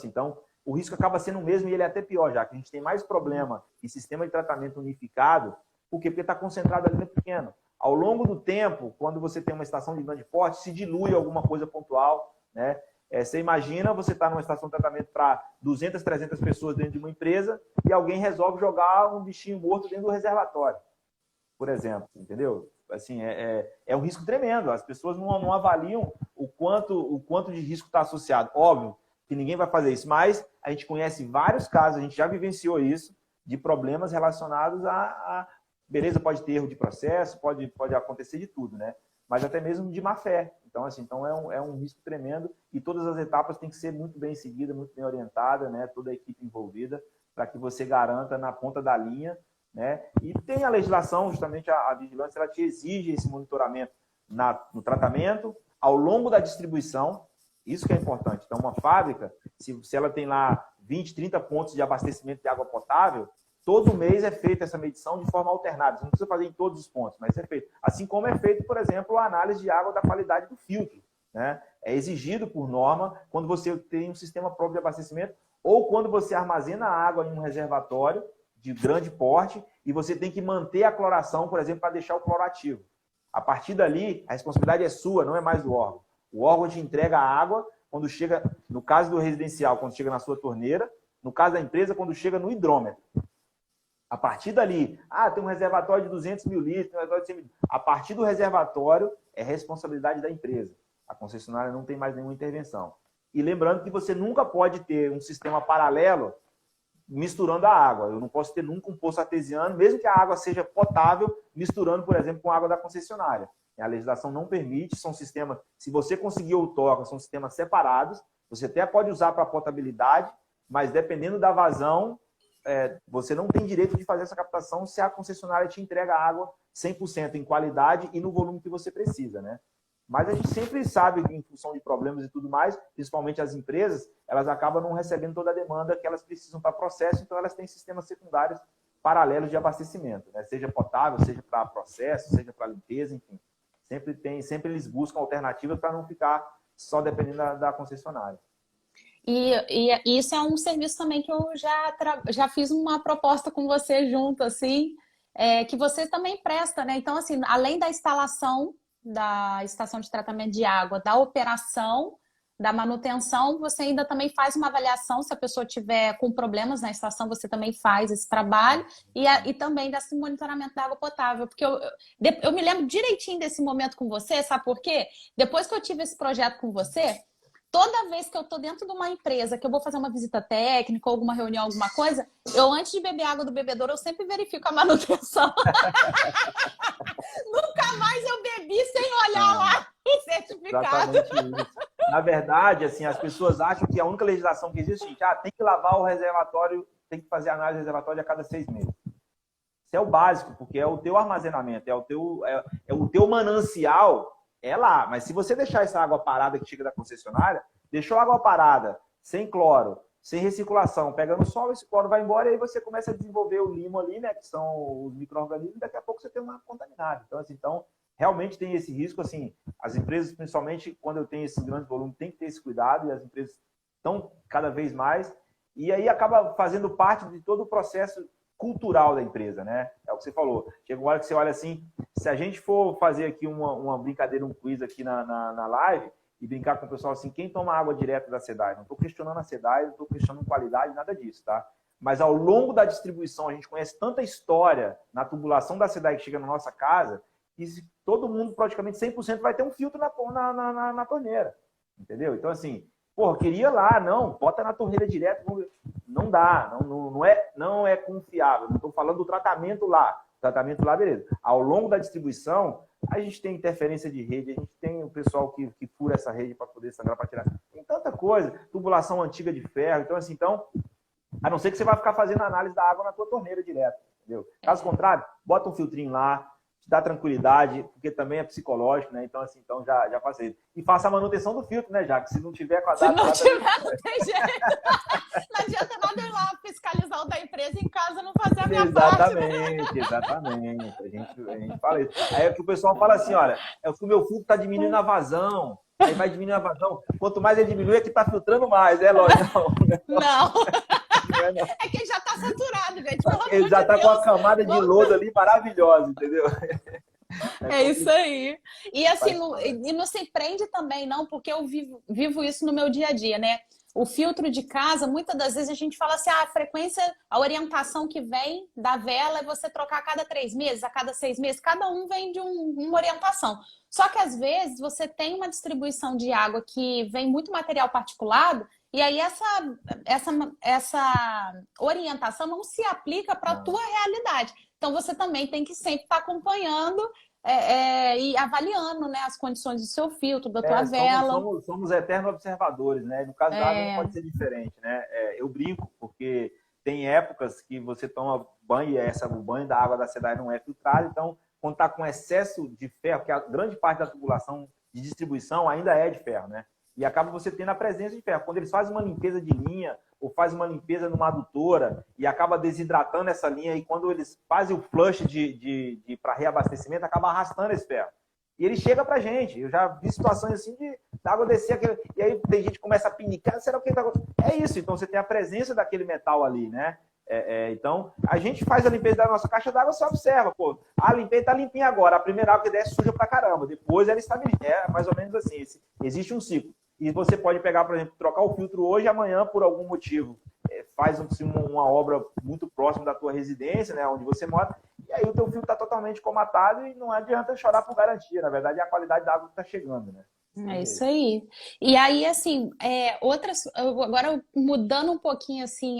Speaker 2: Então, o risco acaba sendo o mesmo e ele é até pior, já que a gente tem mais problema em sistema de tratamento unificado. Por quê? Porque está concentrado ali no pequeno. Ao longo do tempo, quando você tem uma estação de grande porte, se dilui alguma coisa pontual. Né? Você imagina você estar numa estação de tratamento para 200, 300 pessoas dentro de uma empresa e alguém resolve jogar um bichinho morto dentro do reservatório, por exemplo, entendeu? Assim, é um risco tremendo. As pessoas não avaliam o quanto de risco está associado. Óbvio que ninguém vai fazer isso, mas a gente conhece vários casos, a gente já vivenciou isso, de problemas relacionados beleza, pode ter erro de processo, pode acontecer de tudo, né? Mas até mesmo de má fé. Então, é um risco tremendo e todas as etapas têm que ser muito bem seguidas, muito bem orientadas, né? Toda a equipe envolvida, para que você garanta na ponta da linha, né? E tem a legislação, justamente a vigilância, ela te exige esse monitoramento. no tratamento, ao longo da distribuição, isso que é importante. Então, uma fábrica, se ela tem lá 20, 30 pontos de abastecimento de água potável, todo mês é feita essa medição de forma alternada. Você não precisa fazer em todos os pontos, mas é feito. Assim como é feito, por exemplo, a análise de água da qualidade do filtro, né? É exigido por norma quando você tem um sistema próprio de abastecimento ou quando você armazena a água em um reservatório de grande porte e você tem que manter a cloração, por exemplo, para deixar o cloro ativo. A partir dali, a responsabilidade é sua, não é mais do órgão. O órgão te entrega a água quando chega, no caso do residencial, quando chega na sua torneira, no caso da empresa, quando chega no hidrômetro. A partir dali, tem um reservatório de 200 mil litros, um reservatório de 100 mil litros. A partir do reservatório, é responsabilidade da empresa. A concessionária não tem mais nenhuma intervenção. E lembrando que você nunca pode ter um sistema paralelo misturando a água. Eu não posso ter nunca um poço artesiano, mesmo que a água seja potável, misturando, por exemplo, com a água da concessionária. A legislação não permite, são sistemas, se você conseguir outorga, são sistemas separados, você até pode usar para potabilidade, mas dependendo da vazão, você não tem direito de fazer essa captação se a concessionária te entrega a água 100% em qualidade e no volume que você precisa, né? Mas a gente sempre sabe que, em função de problemas e tudo mais, principalmente as empresas, elas acabam não recebendo toda a demanda que elas precisam para processo, então elas têm sistemas secundários paralelos de abastecimento, né? Seja potável, seja para processo, seja para limpeza, enfim. Sempre eles buscam alternativas para não ficar só dependendo da concessionária.
Speaker 1: E isso é um serviço também que eu já fiz uma proposta com você junto, assim, que você também presta, né? Então, assim, além da instalação da estação de tratamento de água, da operação, da manutenção, você ainda também faz uma avaliação, se a pessoa tiver com problemas na estação, você também faz esse trabalho, e também desse monitoramento da água potável, porque eu me lembro direitinho desse momento com você, sabe por quê? Depois que eu tive esse projeto com você, toda vez que eu tô dentro de uma empresa, que eu vou fazer uma visita técnica, ou alguma reunião, alguma coisa, eu, antes de beber água do bebedouro, eu sempre verifico a manutenção. Nunca mais eu bebi sem olhar lá o certificado.
Speaker 2: Exatamente isso. Na verdade, assim, as pessoas acham que a única legislação que existe é tem que lavar o reservatório, tem que fazer análise do reservatório a cada 6 meses. Isso é o básico, porque é o teu armazenamento, é o teu manancial, é lá. Mas se você deixar essa água parada que chega da concessionária, deixou a água parada, sem cloro, sem recirculação, pegando sol, esse cloro vai embora e aí você começa a desenvolver o limo ali, né, que são os micro-organismos, e daqui a pouco você tem uma contaminada. Então, realmente tem esse risco, assim, as empresas, principalmente quando eu tenho esse grande volume, tem que ter esse cuidado, e as empresas estão cada vez mais, e aí acaba fazendo parte de todo o processo cultural da empresa, né? É o que você falou. Chega uma hora que você olha assim, se a gente for fazer aqui uma brincadeira, um quiz aqui na live, e brincar com o pessoal assim, quem toma água direto da SEDAI? Não estou questionando a SEDAI, não estou questionando qualidade, nada disso, tá? Mas ao longo da distribuição, a gente conhece tanta história na tubulação da SEDAI que chega na nossa casa, que todo mundo, praticamente 100%, vai ter um filtro na torneira, entendeu? Então, assim, queria lá, não, bota na torneira direto, não dá, não é confiável. Não estou falando do tratamento lá. Tratamento lá, beleza. Ao longo da distribuição, a gente tem interferência de rede, a gente tem o pessoal que fura essa rede para poder sangrar, para tirar. Tem tanta coisa, tubulação antiga de ferro. Então, assim, a não ser que você vai ficar fazendo análise da água na tua torneira direto, entendeu? Caso contrário, bota um filtrinho lá, te dá tranquilidade, porque também é psicológico, né? Então, assim, já faça isso. E faça a manutenção do filtro, né, já? Que se não tiver com a data...
Speaker 1: Se não tiver, não tem jeito. Não adianta nada ir lá fiscalizar o da empresa em casa, não fazer a minha parte, né?
Speaker 2: Exatamente. A gente fala isso. Aí é que o pessoal fala assim, olha, é que o meu filtro está diminuindo a vazão. Aí vai diminuir a vazão. Quanto mais ele diminui, é que está filtrando mais. É lógico.
Speaker 1: Não. É que ele já está saturado, gente.
Speaker 2: Ele já está com a camada de lodo ali maravilhosa, entendeu?
Speaker 1: É isso aí. E assim, não se prende também, não, porque eu vivo isso no meu dia a dia, né? O filtro de casa, muitas das vezes a gente fala assim, a frequência, a orientação que vem da vela é você trocar a cada 3 meses, a cada 6 meses, cada um vem de uma orientação. Só que às vezes você tem uma distribuição de água que vem muito material particulado, e aí essa orientação não se aplica para a tua realidade. Então você também tem que sempre estar acompanhando e avaliando, né, as condições do seu filtro, da tua vela.
Speaker 2: Somos eternos observadores, né? No caso da água não pode ser diferente, né? Eu brinco, porque tem épocas que você toma banho e o banho da água da SEDAI não é filtrado, então quando está com excesso de ferro, porque a grande parte da tubulação de distribuição ainda é de ferro, né? E acaba você tendo a presença de ferro. Quando eles fazem uma limpeza de linha ou fazem uma limpeza numa adutora e acaba desidratando essa linha, e quando eles fazem o flush para reabastecimento, acaba arrastando esse ferro. E ele chega pra gente. Eu já vi situações assim de água descer, e aí tem gente que começa a pinicar, será o que tá acontecendo? É isso, então você tem a presença daquele metal ali, né? Então, a gente faz a limpeza da nossa caixa d'água, você observa, pô, a limpeza tá limpinha agora, a primeira água que desce suja pra caramba, depois ela estabiliza. É mais ou menos assim, existe um ciclo. E você pode pegar, por exemplo, trocar o filtro hoje, amanhã, por algum motivo, faz uma obra muito próxima da tua residência, né, onde você mora, e aí o teu filtro está totalmente comatado e não adianta chorar por garantia. Na verdade, é a qualidade da água que está chegando, né?
Speaker 1: É isso aí. E aí, assim, agora mudando um pouquinho, assim,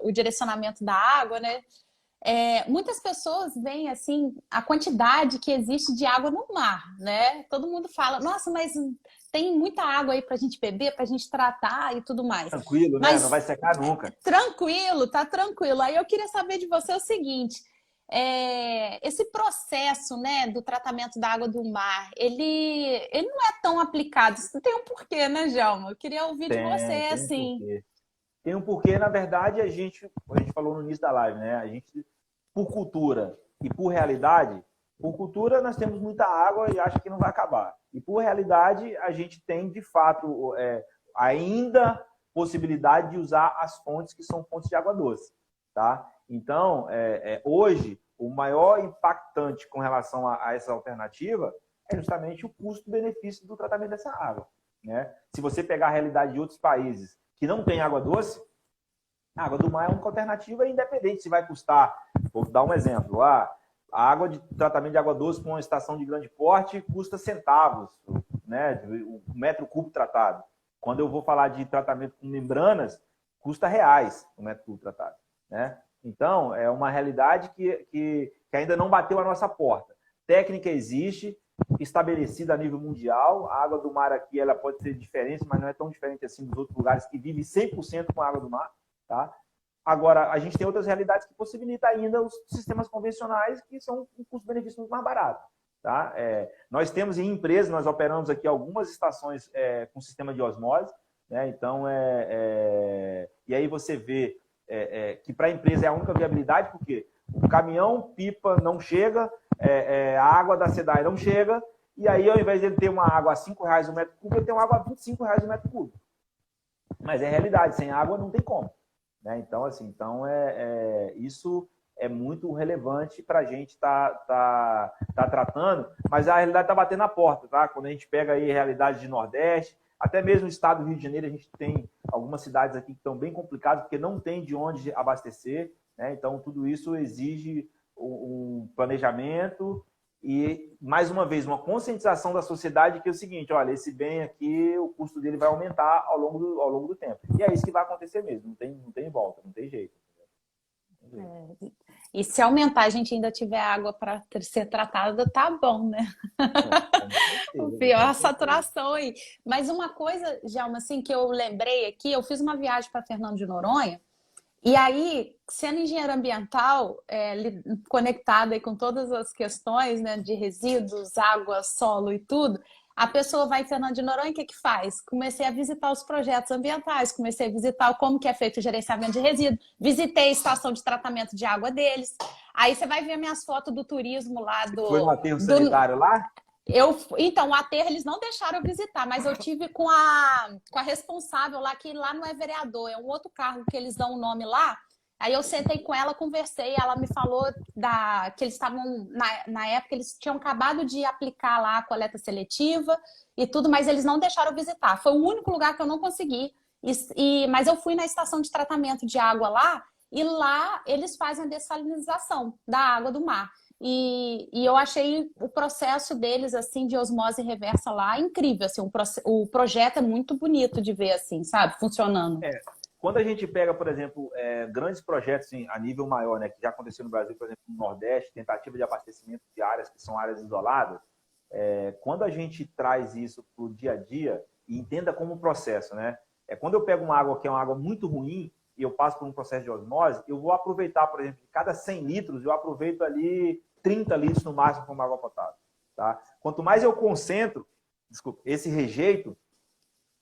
Speaker 1: o direcionamento da água, né? Muitas pessoas veem, assim, a quantidade que existe de água no mar, né? Todo mundo fala, nossa, mas tem muita água aí pra gente beber, pra gente tratar e tudo mais.
Speaker 2: Tranquilo, né? Não vai secar nunca.
Speaker 1: Tranquilo, tá tranquilo. Aí eu queria saber de você o seguinte, esse processo, né, do tratamento da água do mar, ele não é tão aplicado. Isso tem um porquê, né, Djalma? Eu queria ouvir de você, assim.
Speaker 2: Tem um porquê, na verdade, a gente falou no início da live, né? A gente, por cultura e por realidade, por cultura nós temos muita água e acha que não vai acabar. E por realidade, a gente tem, de fato, ainda possibilidade de usar as fontes que são fontes de água doce, tá? Então, hoje, o maior impactante com relação a essa alternativa é justamente o custo-benefício do tratamento dessa água, né? Se você pegar a realidade de outros países que não tem água doce, a água do mar é a única alternativa, independente se vai custar, vou dar um exemplo, a água de tratamento de água doce com uma estação de grande porte custa centavos, né, o metro cubo tratado. Quando eu vou falar de tratamento com membranas, custa reais o metro cubo tratado, né? Então, é uma realidade que ainda não bateu a nossa porta. Técnica existe, estabelecida a nível mundial. A água do mar aqui ela pode ser diferente, mas não é tão diferente assim dos outros lugares que vivem 100% com a água do mar. Tá? Agora, a gente tem outras realidades que possibilitam ainda os sistemas convencionais, que são um custo-benefício muito mais barato. Tá? Nós temos em empresas, nós operamos aqui algumas estações com sistema de osmose, né? Então, e aí você vê que para a empresa é a única viabilidade, porque o caminhão pipa não chega, a água da SEDAI não chega, e aí ao invés de ele ter uma água a R$5 o metro cúbico, ele tem uma água a R$25 o metro cúbico. Mas é realidade, sem água não tem como. Né? Então, assim, isso é muito relevante para a gente tá tratando, mas a realidade está batendo na porta, tá? Quando a gente pega aí a realidade de Nordeste, até mesmo o estado do Rio de Janeiro, a gente tem algumas cidades aqui que estão bem complicadas, porque não tem de onde abastecer, né? Então, tudo isso exige um planejamento e, mais uma vez, uma conscientização da sociedade que é o seguinte, olha, esse bem aqui, o custo dele vai aumentar ao longo do tempo. E é isso que vai acontecer mesmo, não tem volta, não tem jeito.
Speaker 1: E se aumentar, a gente ainda tiver água para ser tratada, tá bom, né? O pior é a saturação aí. Mas uma coisa, Djalma, assim, que eu lembrei aqui, eu fiz uma viagem para Fernando de Noronha, e aí, sendo engenheiro ambiental, conectada aí com todas as questões, né, de resíduos, água, solo e tudo, a pessoa vai em Fernando de Noronha, o que faz? Comecei a visitar os projetos ambientais, comecei a visitar como que é feito o gerenciamento de resíduos, visitei a estação de tratamento de água deles. Aí você vai ver minhas fotos do turismo lá do...
Speaker 2: Foi no aterro sanitário lá?
Speaker 1: Então, o aterro eles não deixaram eu visitar, mas eu tive com a responsável lá, que lá não é vereador, é um outro cargo que eles dão o nome lá. Aí eu sentei com ela, conversei, ela me falou que eles estavam, na época, eles tinham acabado de aplicar lá a coleta seletiva e tudo, mas eles não deixaram eu visitar. Foi o único lugar que eu não consegui, mas eu fui na estação de tratamento de água lá, e lá eles fazem a dessalinização da água do mar. E eu achei o processo deles, assim, de osmose reversa lá incrível, assim, o projeto é muito bonito de ver, assim, sabe, funcionando.
Speaker 2: Quando a gente pega, por exemplo, grandes projetos assim, a nível maior, né, que já aconteceu no Brasil, por exemplo, no Nordeste, tentativa de abastecimento de áreas que são áreas isoladas, quando a gente traz isso para o dia a dia, e entenda como processo, né? Quando eu pego uma água que é uma água muito ruim, e eu passo por um processo de osmose, eu vou aproveitar, por exemplo, de cada 100 litros, eu aproveito ali 30 litros no máximo para uma água potável. Tá? Quanto mais eu concentro, desculpa, esse rejeito,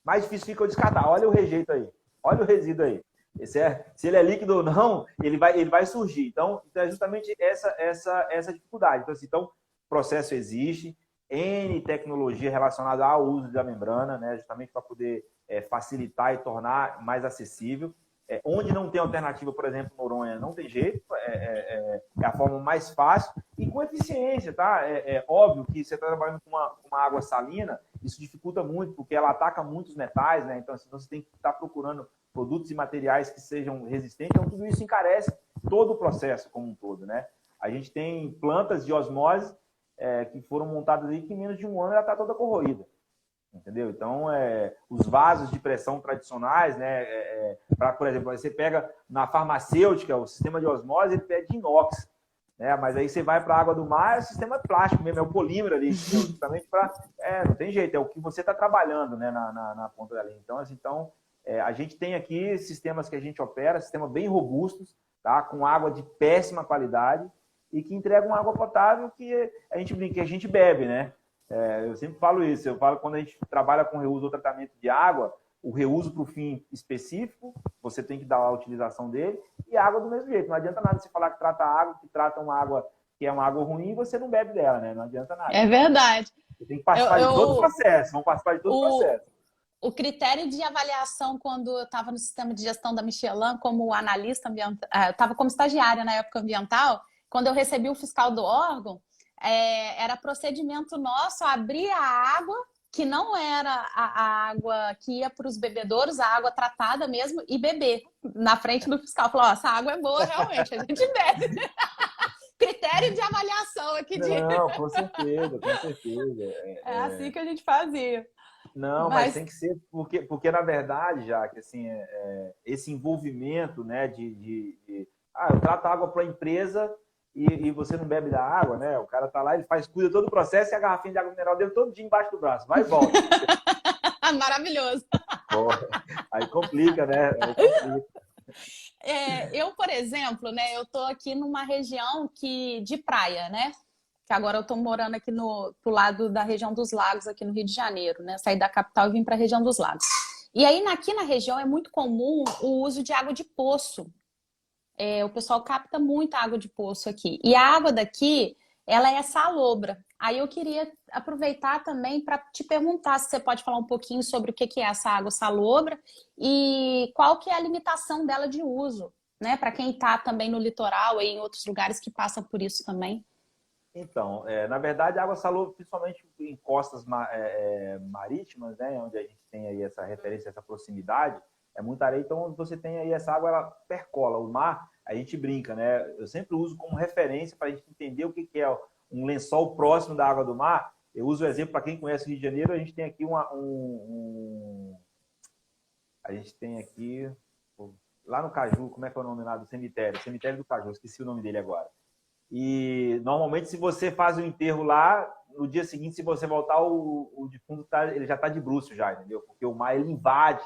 Speaker 2: mais difícil fica eu descartar. Olha o rejeito aí, olha o resíduo aí. Se ele é líquido ou não, ele vai surgir. Então é justamente essa dificuldade. Então, o processo existe, N tecnologia relacionada ao uso da membrana, né, justamente para poder facilitar e tornar mais acessível. Onde não tem alternativa, por exemplo, Noronha, não tem jeito, é a forma mais fácil e com eficiência, tá? É óbvio que você está trabalhando com uma água salina, isso dificulta muito, porque ela ataca muitos metais, né? Então, assim, você tem que estar procurando produtos e materiais que sejam resistentes, então tudo isso encarece todo o processo como um todo, né? A gente tem plantas de osmose que foram montadas aí que em menos de um ano ela está toda corroída. Entendeu? Então, os vasos de pressão tradicionais, né, por exemplo, você pega na farmacêutica, o sistema de osmose, ele é de inox, né, mas aí você vai para a água do mar, é o sistema plástico mesmo, é o polímero ali, justamente para... não tem jeito, é o que você está trabalhando, né, na ponta da linha. Então, a gente tem aqui sistemas que a gente opera, sistemas bem robustos, tá, com água de péssima qualidade e que entregam água potável que a gente bebe, né? Eu sempre falo isso, eu falo quando a gente trabalha com reuso ou tratamento de água, o reuso para o fim específico, você tem que dar a utilização dele, e a água do mesmo jeito. Não adianta nada você falar que trata água, que trata uma água que é uma água ruim, e você não bebe dela, né? Não adianta nada.
Speaker 1: É verdade.
Speaker 2: Você tem que participar de todo o processo, vão participar de todo o processo.
Speaker 1: O critério de avaliação, quando eu estava no sistema de gestão da Michelin, como analista ambiental, eu estava como estagiária na época ambiental, quando eu recebi o fiscal do órgão, era procedimento nosso abrir a água, que não era a água que ia para os bebedouros, a água tratada mesmo, e beber na frente do fiscal. Falou, essa água é boa, realmente, a gente bebe. Critério de avaliação aqui.
Speaker 2: Não, com certeza, com certeza.
Speaker 1: É assim que a gente fazia.
Speaker 2: Não, mas tem que ser, porque na verdade, já que assim, esse envolvimento, né, eu trato a água para a empresa e você não bebe da água, né? O cara tá lá, ele cuida todo o processo e a garrafinha de água mineral dele todo dia embaixo do braço, vai e volta.
Speaker 1: Maravilhoso.
Speaker 2: Aí complica, né?
Speaker 1: Eu, por exemplo, né, eu tô aqui numa região de praia, né? Que agora eu tô morando aqui pro lado da região dos lagos, aqui no Rio de Janeiro, né? Saí da capital e vim para a região dos lagos. E aí, aqui na região, é muito comum o uso de água de poço. O pessoal capta muita água de poço aqui. E a água daqui, ela é salobra. Aí eu queria aproveitar também para te perguntar se você pode falar um pouquinho sobre o que é essa água salobra e qual que é a limitação dela de uso, né? Para quem está também no litoral e em outros lugares que passam por isso também.
Speaker 2: Então, na verdade, a água salobra, principalmente em costas marítimas, né, onde a gente tem aí essa referência, essa proximidade, é muita areia, então você tem aí essa água, ela percola. O mar, a gente brinca, né? Eu sempre uso como referência para a gente entender o que é um lençol próximo da água do mar. Eu uso o exemplo para quem conhece o Rio de Janeiro, a gente tem aqui a gente tem aqui, lá no Caju, como é que é o nome lá do cemitério? Cemitério do Caju, esqueci o nome dele agora. E normalmente, se você faz o enterro lá, no dia seguinte, se você voltar, o defunto ele já está de bruço já, entendeu? Porque o mar, ele invade.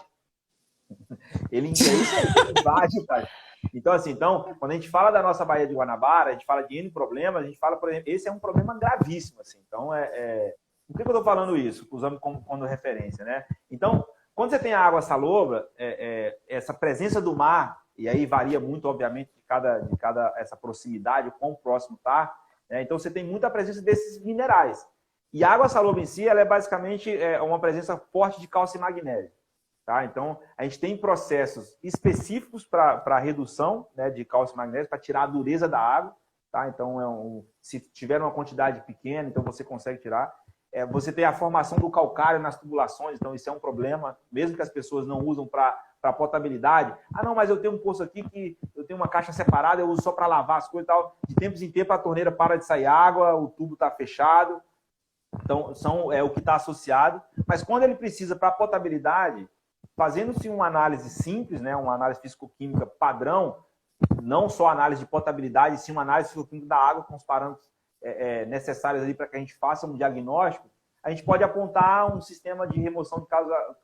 Speaker 2: Ele invade, cara. Então, assim, quando a gente fala da nossa Baía de Guanabara, a gente fala de N problemas, a gente fala, por exemplo, esse é um problema gravíssimo, assim. Então, por que eu estou falando isso? Usando como referência, né? Então, quando você tem a água salobra, essa presença do mar, e aí varia muito, obviamente, de cada essa proximidade, o quão próximo está, né? Então, você tem muita presença desses minerais. E a água salobra em si, ela é basicamente uma presença forte de cálcio e magnésio. Tá? Então, a gente tem processos específicos para a redução, né, de cálcio e magnésio, para tirar a dureza da água. Tá? Então, se tiver uma quantidade pequena, então você consegue tirar. Você tem a formação do calcário nas tubulações, então isso é um problema, mesmo que as pessoas não usam para potabilidade. Ah, não, mas eu tenho um poço aqui que eu tenho uma caixa separada, eu uso só para lavar as coisas e tal. De tempos em tempos a torneira para de sair água, o tubo está fechado. Então, o que está associado. Mas quando ele precisa para potabilidade, fazendo-se uma análise simples, né, uma análise físico-química padrão, não só análise de potabilidade, sim uma análise físico-química da água com os parâmetros necessários ali para que a gente faça um diagnóstico, a gente pode apontar um sistema de remoção de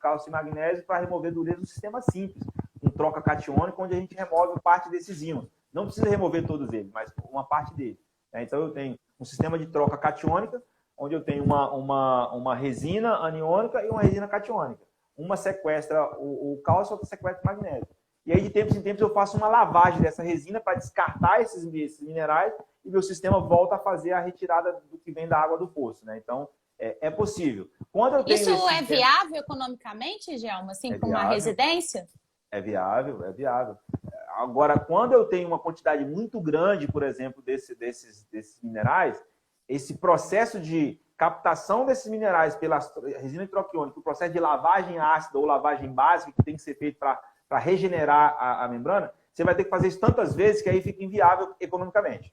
Speaker 2: cálcio e magnésio para remover dureza, um sistema simples, um troca catiônico, onde a gente remove parte desses íons. Não precisa remover todos eles, mas uma parte dele. né? Então, eu tenho um sistema de troca catiônica, onde eu tenho uma resina aniônica e uma resina catiônica. Uma sequestra o cálcio, outra sequestra o magnésio. E aí, de tempos em tempos, eu faço uma lavagem dessa resina para descartar esses minerais e meu sistema volta a fazer a retirada do que vem da água do poço, né? Então, é possível. Quando eu tenho
Speaker 1: Isso é viável economicamente, Gelma, assim, para uma residência?
Speaker 2: É viável, é viável. Agora, quando eu tenho uma quantidade muito grande, por exemplo, desses minerais, esse processo de captação desses minerais pela resina hidroquiônica, o processo de lavagem ácida ou lavagem básica que tem que ser feito para regenerar a membrana, você vai ter que fazer isso tantas vezes que aí fica inviável economicamente.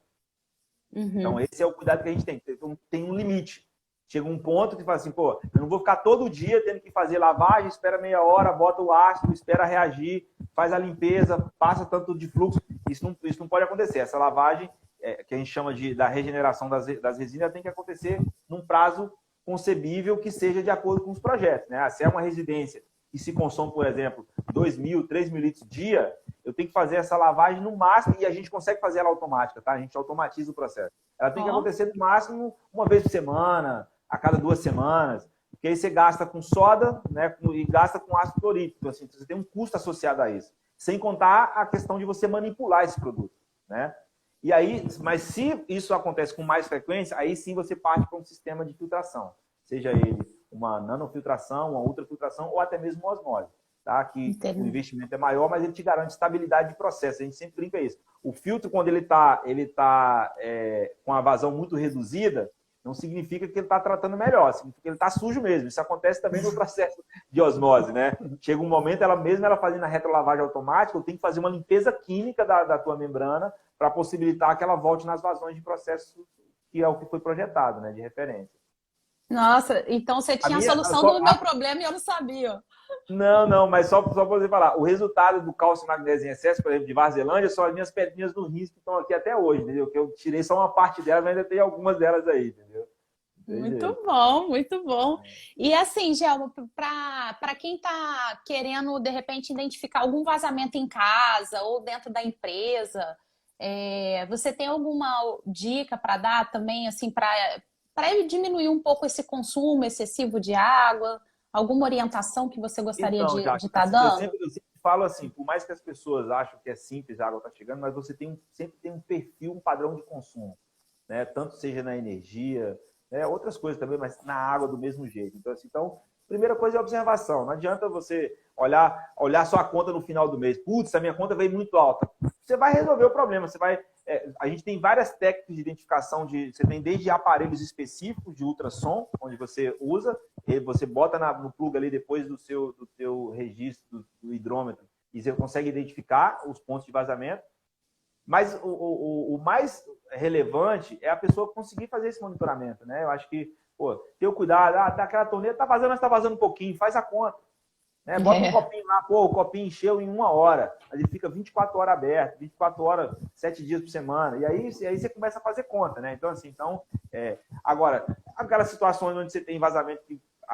Speaker 2: Então, esse é o cuidado que a gente tem. Então, tem um limite. Chega um ponto que fala assim, pô, eu não vou ficar todo dia tendo que fazer lavagem, espera meia hora, bota o ácido, espera reagir, faz a limpeza, passa tanto de fluxo. Isso não pode acontecer. Essa lavagem, que a gente chama da regeneração das resinas, tem que acontecer num prazo concebível que seja de acordo com os projetos, né? Se é uma residência que se consome, por exemplo, 2.000, 3.000 litros dia, eu tenho que fazer essa lavagem no máximo, e a gente consegue fazer ela automática, tá? A gente automatiza o processo. Ela tem que acontecer no máximo uma vez por semana, a cada 2 semanas, porque aí você gasta com soda, né, e gasta com ácido clorídrico. Então, assim, você tem um custo associado a isso. Sem contar a questão de você manipular esse produto, né? E aí, mas se isso acontece com mais frequência, aí sim você parte para um sistema de filtração. Seja ele uma nanofiltração, uma ultrafiltração ou até mesmo uma osmose, tá? Que o investimento é maior, mas ele te garante estabilidade de processo. A gente sempre brinca isso. O filtro, quando ele tá com a vazão muito reduzida, não significa que ele está tratando melhor, significa que ele está sujo mesmo. Isso acontece também no processo de osmose, né? Chega um momento, ela fazendo a retrolavagem automática, eu tenho que fazer uma limpeza química da tua membrana para possibilitar que ela volte nas vazões de processo, que é o que foi projetado, né? De referência.
Speaker 1: Nossa, então você tinha a solução do meu problema e eu não sabia.
Speaker 2: Não, mas só para você falar, o resultado do cálcio e magnésio em excesso, por exemplo, de Varzelândia, são as minhas pedrinhas no rins que estão aqui até hoje, entendeu? Que eu tirei só uma parte delas, mas ainda tem algumas delas aí, entendeu?
Speaker 1: Muito bom, muito bom. E assim, Gelma, para quem está querendo, de repente, identificar algum vazamento em casa ou dentro da empresa, você tem alguma dica para dar também, assim, para ele diminuir um pouco esse consumo excessivo de água? Alguma orientação que você gostaria de estar dando?
Speaker 2: Eu sempre falo assim, por mais que as pessoas achem que é simples, a água está chegando, mas você sempre tem um perfil, um padrão de consumo, né? Tanto seja na energia, né? Outras coisas também, mas na água do mesmo jeito. Então, primeira coisa é a observação. Não adianta você olhar sua conta no final do mês. Putz, a minha conta veio muito alta. Você vai resolver o problema. A gente tem várias técnicas de identificação. Você tem desde aparelhos específicos de ultrassom, onde você usa, e você bota no plug ali depois do teu registro do hidrômetro, e você consegue identificar os pontos de vazamento. Mas o mais relevante é a pessoa conseguir fazer esse monitoramento, né? Eu acho que, ter o cuidado, aquela torneira está vazando, mas está vazando um pouquinho, faz a conta. Né? Bota um copinho lá, o copinho encheu em 1 hora, mas ele fica 24 horas aberto, 24 horas, 7 dias por semana, e aí você começa a fazer conta, né? Então, assim, agora, aquelas situações onde você tem vazamento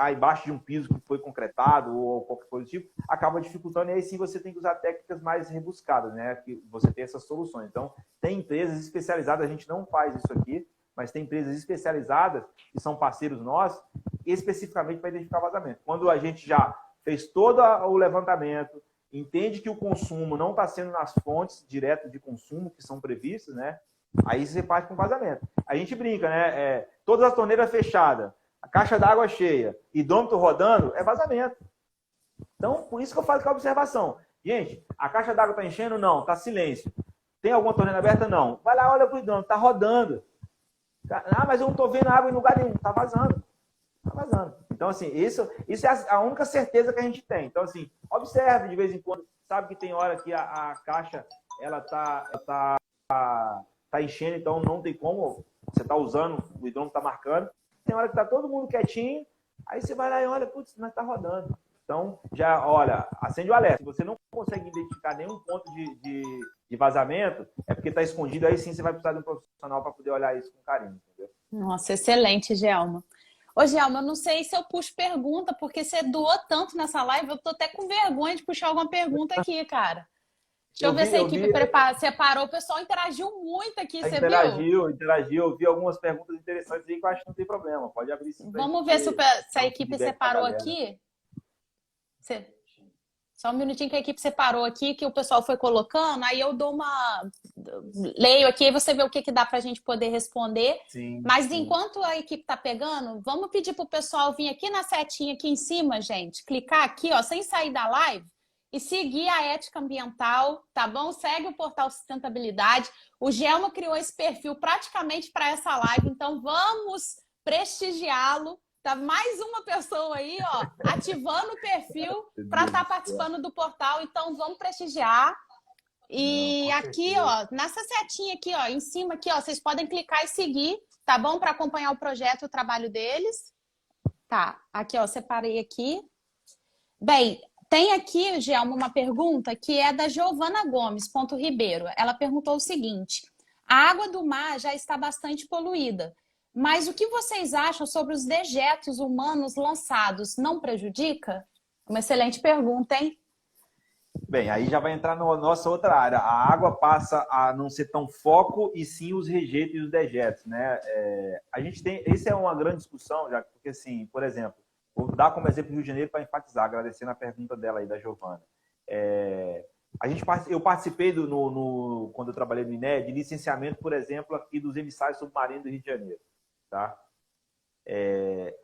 Speaker 2: embaixo de um piso que foi concretado ou qualquer coisa do tipo, acaba dificultando, e aí sim você tem que usar técnicas mais rebuscadas, né? Que você tem essas soluções. Então, tem empresas especializadas, a gente não faz isso aqui, mas tem empresas especializadas que são parceiros nossos, especificamente para identificar vazamento. Quando a gente já fez todo o levantamento, entende que o consumo não está sendo nas fontes diretas de consumo que são previstas, né? Aí você parte com vazamento. A gente brinca, né? Todas as torneiras fechadas, a caixa d'água cheia, hidrômetro rodando, é vazamento. Então, por isso que eu falo que é observação. Gente, a caixa d'água está enchendo? Não, está silêncio. Tem alguma torneira aberta? Não. Vai lá, olha para o hidrômetro, está rodando. Mas eu não estou vendo água em lugar nenhum. Está vazando. Está vazando. Então, assim, isso é a única certeza que a gente tem. Então, assim, observe de vez em quando. Sabe que tem hora que a caixa ela tá enchendo, então não tem como. Você está usando, o hidrômetro está marcando. Tem hora que está todo mundo quietinho, aí você vai lá e olha, putz, mas está rodando. Então, já, olha, acende o alerta. Se você não consegue identificar nenhum ponto de vazamento, é porque está escondido, aí sim você vai precisar de um profissional para poder olhar isso com carinho, entendeu?
Speaker 1: Nossa, excelente, Gelma. Ô, Gelma, eu não sei se eu puxo pergunta, porque você doou tanto nessa live, eu tô até com vergonha de puxar alguma pergunta aqui, cara. Deixa eu ver se a equipe separou. O pessoal interagiu muito aqui, você viu?
Speaker 2: Interagiu. Eu vi algumas perguntas interessantes aí que eu acho que não tem problema. Pode abrir sim.
Speaker 1: Vamos ver se a equipe separou aqui. Só um minutinho que a equipe separou aqui, que o pessoal foi colocando, aí eu dou leio aqui e você vê o que dá para a gente poder responder.
Speaker 2: Sim,
Speaker 1: Mas
Speaker 2: sim.
Speaker 1: enquanto a equipe tá pegando, vamos pedir pro pessoal vir aqui na setinha aqui em cima, gente, clicar aqui, ó, sem sair da live e seguir a ética ambiental, tá bom? Segue o portal Sustentabilidade. O Gelmo criou esse perfil praticamente para essa live, então vamos prestigiá-lo. Tá mais uma pessoa aí, ó, ativando o perfil para estar participando do portal. Então, vamos prestigiar. E aqui, ó, nessa setinha aqui, ó, em cima aqui, ó, vocês podem clicar e seguir, tá bom? Para acompanhar o projeto e o trabalho deles. Tá, aqui, ó, separei aqui. Bem, tem aqui, Gelma, uma pergunta que é da Giovana Gomes, ponto Ribeiro. Ela perguntou o seguinte: a água do mar já está bastante poluída. Mas o que vocês acham sobre os dejetos humanos lançados? Não prejudica? Uma excelente pergunta, hein?
Speaker 2: Bem, aí já vai entrar na nossa outra área. A água passa a não ser tão foco e sim os rejeitos e os dejetos, né? A gente tem... Isso é uma grande discussão, já, porque assim, por exemplo, vou dar como exemplo o Rio de Janeiro para enfatizar, agradecendo a pergunta dela aí, da Giovana. Eu participei, quando eu trabalhei no INE, de licenciamento, por exemplo, aqui dos emissários submarinos do Rio de Janeiro. Tá?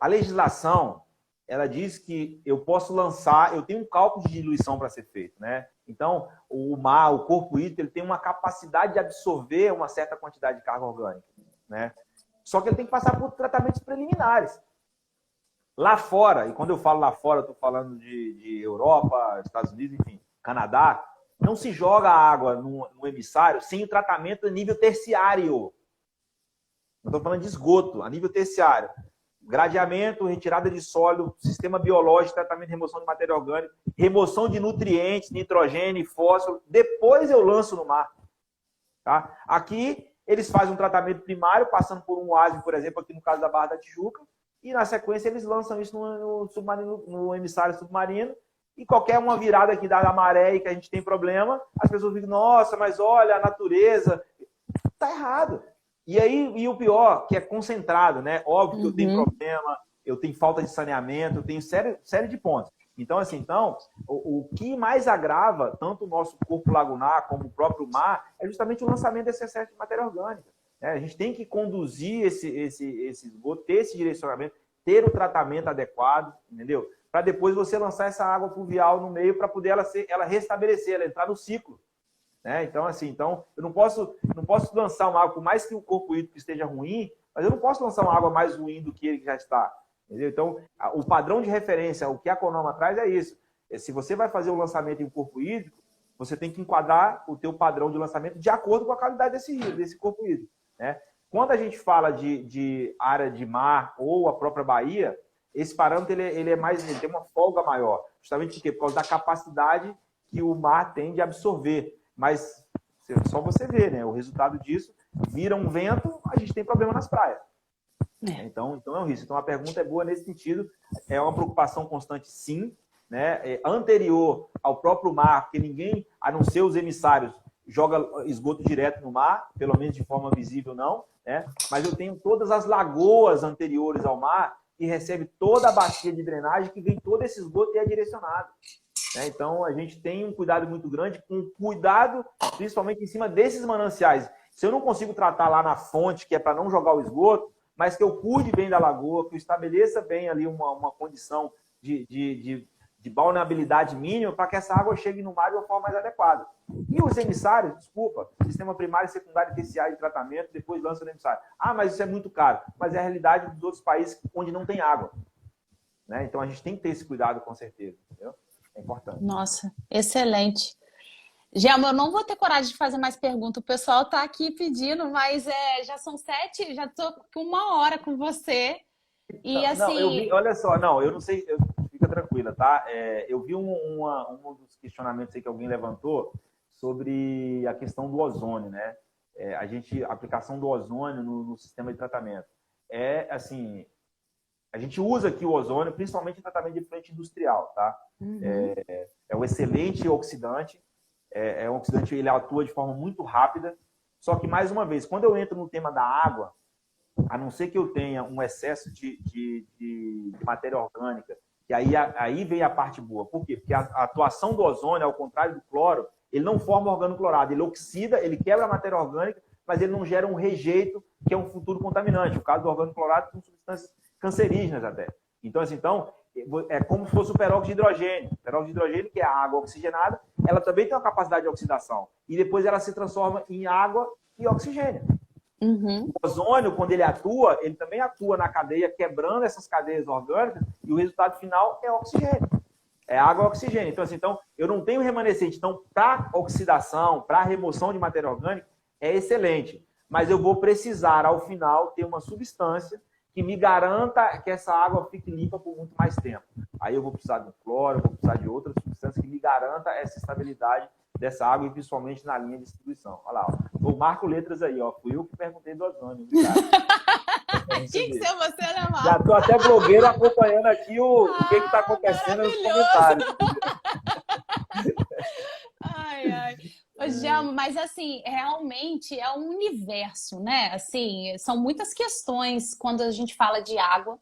Speaker 2: A legislação, ela diz que eu posso lançar, eu tenho um cálculo de diluição para ser feito, né? Então, o mar, o corpo hídrico, ele tem uma capacidade de absorver uma certa quantidade de carga orgânica, né? Só que ele tem que passar por tratamentos preliminares. Lá fora, e quando eu falo lá fora, eu estou falando de Europa, Estados Unidos, enfim, Canadá, não se joga água no emissário sem o tratamento a nível terciário. Não estou falando de esgoto, a nível terciário. Gradeamento, retirada de sólido, sistema biológico, tratamento de remoção de matéria orgânica, remoção de nutrientes, nitrogênio, fósforo. Depois eu lanço no mar. Tá? Aqui, eles fazem um tratamento primário, passando por um oásis, por exemplo, aqui no caso da Barra da Tijuca, e na sequência eles lançam isso no emissário submarino, e qualquer uma virada que dá na maré e que a gente tem problema, as pessoas ficam, nossa, mas olha, a natureza... Tá errado. E aí, e o pior, que é concentrado, né? Óbvio que eu tenho problema, eu tenho falta de saneamento, eu tenho série de pontos. Então, assim, o que mais agrava, tanto o nosso corpo lagunar como o próprio mar, é justamente o lançamento desse excesso de matéria orgânica. Né? A gente tem que conduzir esse esgoto, ter esse direcionamento, ter o tratamento adequado, entendeu? Para depois você lançar essa água pluvial no meio para poder ela restabelecer, ela entrar no ciclo. Né? Então, assim, eu não posso lançar uma água, por mais que o corpo hídrico esteja ruim, mas eu não posso lançar uma água mais ruim do que ele já está. Entendeu? Então, o padrão de referência, o que a Conama traz é isso. Se você vai fazer o lançamento em um corpo hídrico, você tem que enquadrar o teu padrão de lançamento de acordo com a qualidade desse corpo hídrico. Né? Quando a gente fala de área de mar ou a própria baía, esse parâmetro ele tem uma folga maior. Justamente por quê? Por causa da capacidade que o mar tem de absorver. Mas só você ver, né? O resultado disso vira um vento, a gente tem problema nas praias. Então é um risco. Então a pergunta é boa nesse sentido. É uma preocupação constante, sim, né? Anterior ao próprio mar, porque ninguém, a não ser os emissários, joga esgoto direto no mar, pelo menos de forma visível não, né? Mas eu tenho todas as lagoas anteriores ao mar que recebe toda a bacia de drenagem que vem todo esse esgoto e é direcionado. Então, a gente tem um cuidado muito grande, com cuidado principalmente em cima desses mananciais. Se eu não consigo tratar lá na fonte, que é para não jogar o esgoto, mas que eu cuide bem da lagoa, que eu estabeleça bem ali uma condição de balneabilidade mínima para que essa água chegue no mar de uma forma mais adequada. E os emissários, desculpa, sistema primário, secundário e terciário de tratamento, depois lança o emissário. Ah, mas isso é muito caro. Mas é a realidade dos outros países onde não tem água. Né? Então, a gente tem que ter esse cuidado, com certeza. Entendeu? É importante.
Speaker 1: Nossa, excelente. Gelma, eu não vou ter coragem de fazer mais perguntas. O pessoal está aqui pedindo, mas já são 7, já estou com 1 hora com você. E assim...
Speaker 2: Não, eu vi, olha só, não, eu não sei, fica tranquila, tá? Eu vi um dos questionamentos aí que alguém levantou sobre a questão do ozônio, né? A aplicação do ozônio no sistema de tratamento. Assim, a gente usa aqui o ozônio, principalmente em tratamento de efluente industrial, tá? É um excelente oxidante, É um oxidante, ele atua de forma muito rápida. Só que, mais uma vez, quando eu entro no tema da água, a não ser que eu tenha um excesso de matéria orgânica, e aí vem a parte boa. Por quê? Porque a atuação do ozônio, ao contrário do cloro, ele não forma organoclorado, ele oxida, ele quebra a matéria orgânica, mas ele não gera um rejeito, que é um futuro contaminante. O caso do organoclorado são substâncias cancerígenas até. Então, assim, é como se fosse o peróxido de hidrogênio. O peróxido de hidrogênio, que é a água oxigenada, ela também tem uma capacidade de oxidação. E depois ela se transforma em água e oxigênio.
Speaker 1: Uhum.
Speaker 2: O ozônio, quando ele atua, ele também atua na cadeia, quebrando essas cadeias orgânicas, e o resultado final é oxigênio. É água e oxigênio. Então, assim, eu não tenho remanescente. Então, para oxidação, para remoção de matéria orgânica, é excelente. Mas eu vou precisar, ao final, ter uma substância que me garanta que essa água fique limpa por muito mais tempo. Aí eu vou precisar do cloro, eu vou precisar de outras substâncias que me garanta essa estabilidade dessa água e principalmente na linha de distribuição. Olha lá, ó. Eu marco letras aí, ó. Fui eu que perguntei do ozônio. Obrigado.
Speaker 1: Tinha que ser você, né, Marcos?
Speaker 2: Já estou até blogueiro acompanhando aqui o que está acontecendo nos comentários.
Speaker 1: Ai, ai. Já, mas assim, realmente é um universo, né? Assim, são muitas questões quando a gente fala de água,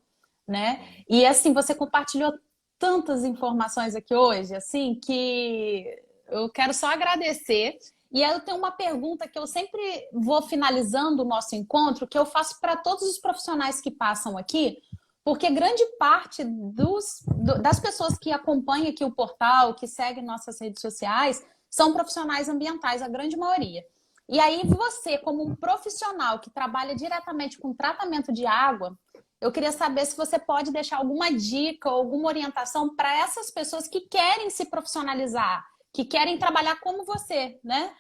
Speaker 1: né? E assim, você compartilhou tantas informações aqui hoje, assim, que eu quero só agradecer. E aí eu tenho uma pergunta que eu sempre vou finalizando o nosso encontro, que eu faço para todos os profissionais que passam aqui, porque grande parte das pessoas que acompanham aqui o portal, que seguem nossas redes sociais, são profissionais ambientais, a grande maioria. E aí você, como um profissional que trabalha diretamente com tratamento de água, eu queria saber se você pode deixar alguma dica ou alguma orientação para essas pessoas que querem se profissionalizar, que querem trabalhar como você, né?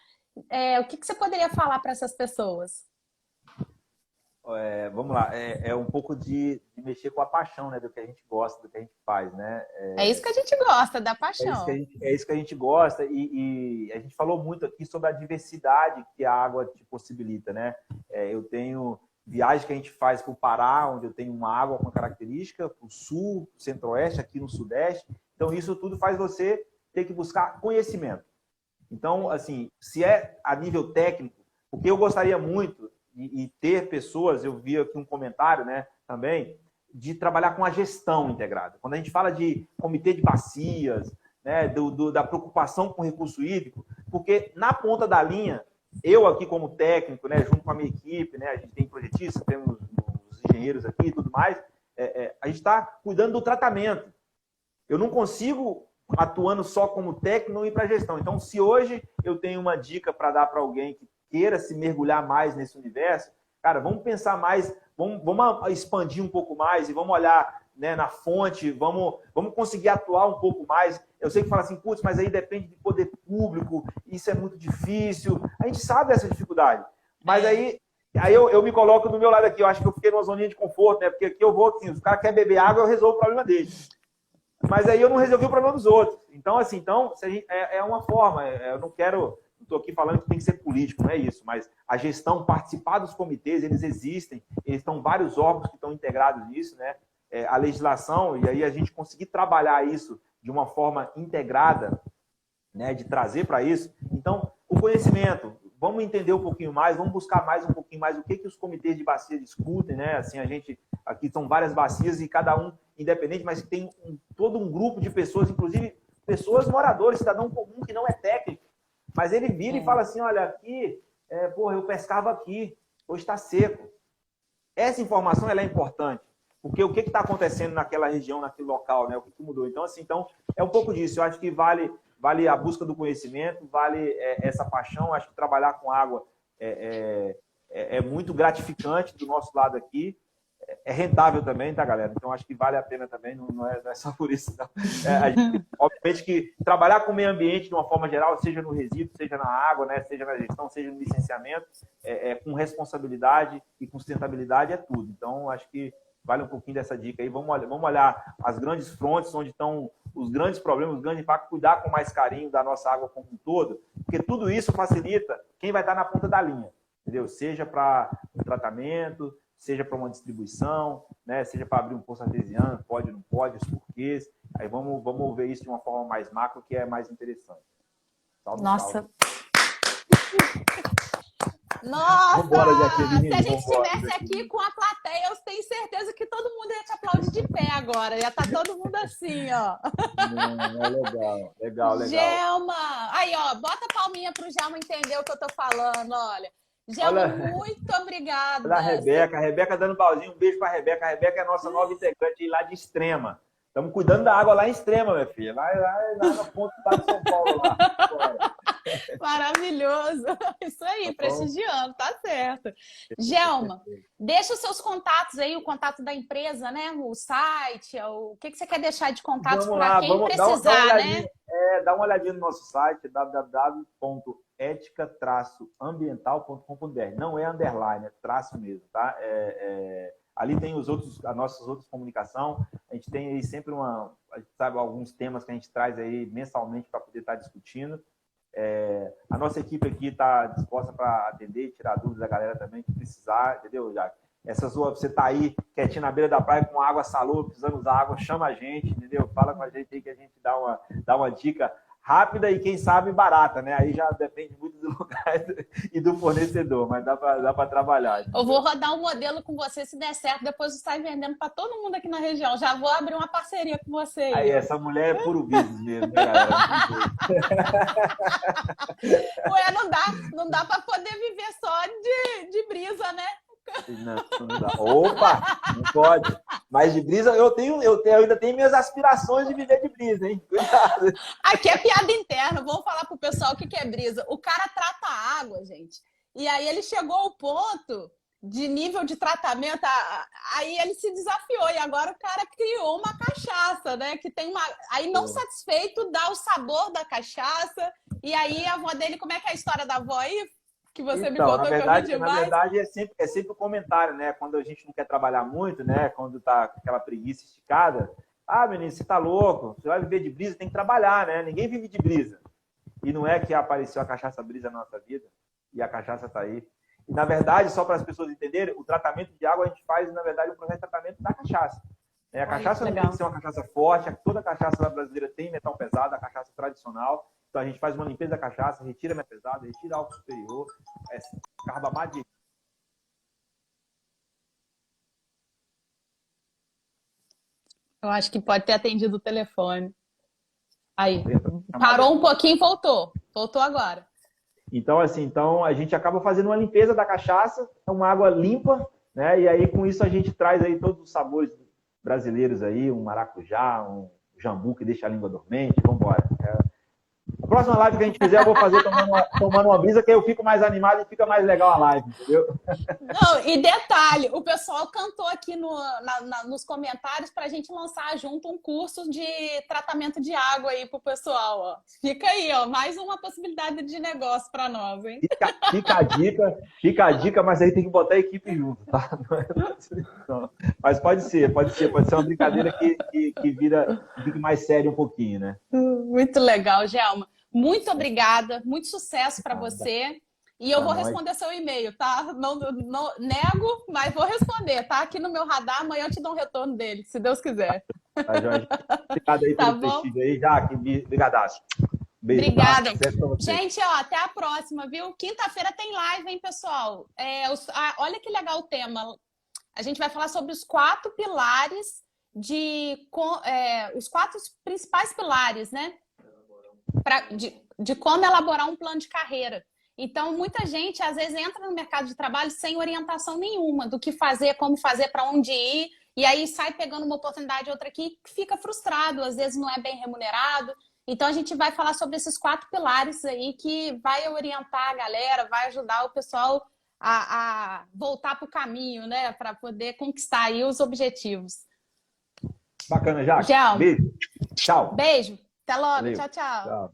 Speaker 1: O que você poderia falar para essas pessoas?
Speaker 2: Vamos lá, é um pouco de mexer com a paixão, né, do que a gente gosta, do que a gente faz, né?
Speaker 1: É isso que a gente gosta, da paixão.
Speaker 2: É isso que a gente gosta e a gente falou muito aqui sobre a diversidade que a água te possibilita, né? Eu tenho viagens que a gente faz para o Pará, onde eu tenho uma água com característica, para o sul, centro-oeste, aqui no sudeste. Então, isso tudo faz você ter que buscar conhecimento. Então, assim, se é a nível técnico, o que eu gostaria muito e ter pessoas, eu vi aqui um comentário, né, também, de trabalhar com a gestão integrada. Quando a gente fala de comitê de bacias, né, da preocupação com o recurso hídrico, porque na ponta da linha, eu aqui como técnico, né, junto com a minha equipe, né, a gente tem projetistas, temos os engenheiros aqui e tudo mais, a gente está cuidando do tratamento. Eu não consigo, atuando só como técnico, ir para a gestão. Então, se hoje eu tenho uma dica para dar para alguém que queira se mergulhar mais nesse universo, cara, vamos pensar mais, vamos expandir um pouco mais e vamos olhar, né, na fonte, vamos conseguir atuar um pouco mais. Eu sei que fala assim, putz, mas aí depende de poder público, isso é muito difícil. A gente sabe dessa dificuldade. Mas aí eu me coloco do meu lado aqui, eu acho que eu fiquei numa zoninha de conforto, né? Porque aqui eu vou, assim, os caras querem beber água, eu resolvo o problema deles. Mas aí eu não resolvi o problema dos outros. Então, assim, é uma forma, eu não quero... Estou aqui falando que tem que ser político, não é isso, mas a gestão, participar dos comitês, eles existem, eles estão vários órgãos que estão integrados nisso, né? A legislação, e aí a gente conseguir trabalhar isso de uma forma integrada, né? De trazer para isso. Então, o conhecimento, vamos entender um pouquinho mais, vamos buscar mais um pouquinho mais o que os comitês de bacia discutem, né? Assim, a gente, aqui são várias bacias e cada um independente, mas tem todo um grupo de pessoas, inclusive pessoas moradores, cidadão comum que não é técnico. Mas ele vira e fala assim, olha, aqui, eu pescava aqui, hoje está seco. Essa informação ela é importante, porque o que está acontecendo naquela região, naquele local, né? O que mudou. Então, assim, é um pouco disso. Eu acho que vale a busca do conhecimento, vale essa paixão. Acho que trabalhar com água é muito gratificante do nosso lado aqui. É rentável também, tá, galera? Então, acho que vale a pena também, não é só por isso, não. Obviamente que trabalhar com o meio ambiente de uma forma geral, seja no resíduo, seja na água, né, seja na gestão, seja no licenciamento, com responsabilidade e com sustentabilidade é tudo. Então, acho que vale um pouquinho dessa dica aí. Vamos olhar as grandes frontes, onde estão os grandes problemas, os grandes impactos, cuidar com mais carinho da nossa água como um todo, porque tudo isso facilita quem vai estar na ponta da linha, entendeu? Seja para um tratamento, seja para uma distribuição, né? Seja para abrir um poço artesiano, pode, não pode, os porquês. Aí vamos ver isso de uma forma mais macro, que é mais interessante. Salve,
Speaker 1: Nossa.
Speaker 2: salve.
Speaker 1: Nossa!
Speaker 2: Vambora, Jaqueline,
Speaker 1: Se a gente
Speaker 2: vambora,
Speaker 1: estivesse aqui com a plateia, eu tenho certeza que todo mundo ia te aplaudir de pé agora. Já tá todo mundo assim, ó.
Speaker 2: Não, é legal, legal, legal.
Speaker 1: Gelma! Aí, ó, bota a palminha pro Gelma entender o que eu tô falando, olha. Gelma,
Speaker 2: Olha,
Speaker 1: muito
Speaker 2: olha a
Speaker 1: obrigada.
Speaker 2: Rebeca. A Rebeca dando balzinho. Um beijo para a Rebeca. A Rebeca é a nossa nova integrante lá de Extrema. Estamos cuidando da água lá em Extrema, minha filha. Lá no ponto lá de São Paulo. Lá.
Speaker 1: Maravilhoso. Isso aí,
Speaker 2: Tá bom?
Speaker 1: prestigiando, tá certo. Gelma, deixa os seus contatos aí, o contato da empresa, né? O site, o que você quer deixar de contato
Speaker 2: Vamos
Speaker 1: para
Speaker 2: lá,
Speaker 1: quem
Speaker 2: vamos dar uma
Speaker 1: precisar,
Speaker 2: olhadinha.
Speaker 1: né?
Speaker 2: Dá uma olhadinha no nosso site, www.etica-ambiental.com.br. Não é underline, é traço mesmo, tá? Ali tem as nossas outras comunicação. A gente tem aí sempre a gente sabe alguns temas que a gente traz aí mensalmente para poder estar discutindo. A nossa equipe aqui está disposta para atender e tirar dúvidas da galera também que precisar, entendeu, Jaque? Você está aí quietinho na beira da praia com água salobra, precisando usar água, chama a gente, entendeu? Fala com a gente aí que a gente dá uma dica rápida e, quem sabe, barata, né? Aí já depende muito do lugar e do fornecedor, mas dá para trabalhar. Entendeu?
Speaker 1: Eu vou rodar um modelo com você, se der certo, depois você sai vendendo para todo mundo aqui na região. Já vou abrir uma parceria com você aí.
Speaker 2: Aí, essa mulher é puro business mesmo, né, galera?
Speaker 1: Ué, não dá para poder viver só de brisa, né?
Speaker 2: Não dá. Opa, não pode. Mas de brisa, eu ainda tenho minhas aspirações de viver de brisa, hein? Cuidado.
Speaker 1: Aqui é piada interna. Vamos falar pro pessoal o que é brisa. O cara trata a água, gente. E aí ele chegou ao ponto de nível de tratamento, aí ele se desafiou. E agora o cara criou uma cachaça, né? Que tem uma. Aí, não satisfeito, dá o sabor da cachaça. E aí a avó dele, como é que é a história da avó aí? Que você me contou, que eu vi demais.
Speaker 2: Na verdade, é sempre o comentário, né? Quando a gente não quer trabalhar muito, né? Quando tá com aquela preguiça esticada. Ah, menino, você tá louco. Você vai viver de brisa, tem que trabalhar, né? Ninguém vive de brisa. E não é que apareceu a cachaça brisa na nossa vida. E a cachaça tá aí. E, na verdade, só para as pessoas entenderem, o tratamento de água a gente faz, na verdade, um processo de tratamento da cachaça. A cachaça não tem que ser uma cachaça forte. Toda cachaça brasileira tem metal pesado, a cachaça tradicional. Então, a gente faz uma limpeza da cachaça, retira a metal pesado, retira álcool superior, carbamate de...
Speaker 1: Eu acho que pode ter atendido o telefone. Aí, parou um pouquinho e voltou. Voltou agora.
Speaker 2: Então, assim, a gente acaba fazendo uma limpeza da cachaça, é uma água limpa, né? E aí, com isso, a gente traz aí todos os sabores brasileiros aí, um maracujá, um jambu que deixa a língua dormente, vamos embora. A próxima live que a gente fizer, eu vou fazer tomando uma brisa, que aí eu fico mais animado e fica mais legal a live, entendeu?
Speaker 1: Não, e detalhe, o pessoal cantou aqui nos comentários para a gente lançar junto um curso de tratamento de água aí pro pessoal, ó. Fica aí, ó, mais uma possibilidade de negócio para nós, hein?
Speaker 2: Fica a dica, mas aí tem que botar a equipe junto, tá? Não. Mas pode ser uma brincadeira que fique mais séria um pouquinho, né?
Speaker 1: Muito legal, Gelma. Muito obrigada, muito sucesso para você. E eu vou responder seu e-mail, tá? Não nego, mas vou responder, tá? Aqui no meu radar, amanhã eu te dou um retorno dele, se Deus quiser.
Speaker 2: Tá, Jorge? Obrigado aí pelo prestígio aí, Jaque. Obrigadaço. Beijo.
Speaker 1: Obrigada. Gente, ó, até a próxima, viu? Quinta-feira tem live, hein, pessoal? Olha que legal o tema. A gente vai falar sobre os 4 pilares os 4 principais pilares, né? De como elaborar um plano de carreira. Então, muita gente, às vezes, entra no mercado de trabalho sem orientação nenhuma do que fazer, como fazer, para onde ir, e aí sai pegando uma oportunidade outra aqui, fica frustrado, às vezes não é bem remunerado. Então, a gente vai falar sobre esses 4 pilares aí que vai orientar a galera, vai ajudar o pessoal a voltar para o caminho, né? Para poder conquistar aí os objetivos.
Speaker 2: Bacana, Jaque. Beijo. Tchau.
Speaker 1: Beijo. Até logo.
Speaker 2: Valeu.
Speaker 1: Tchau, tchau.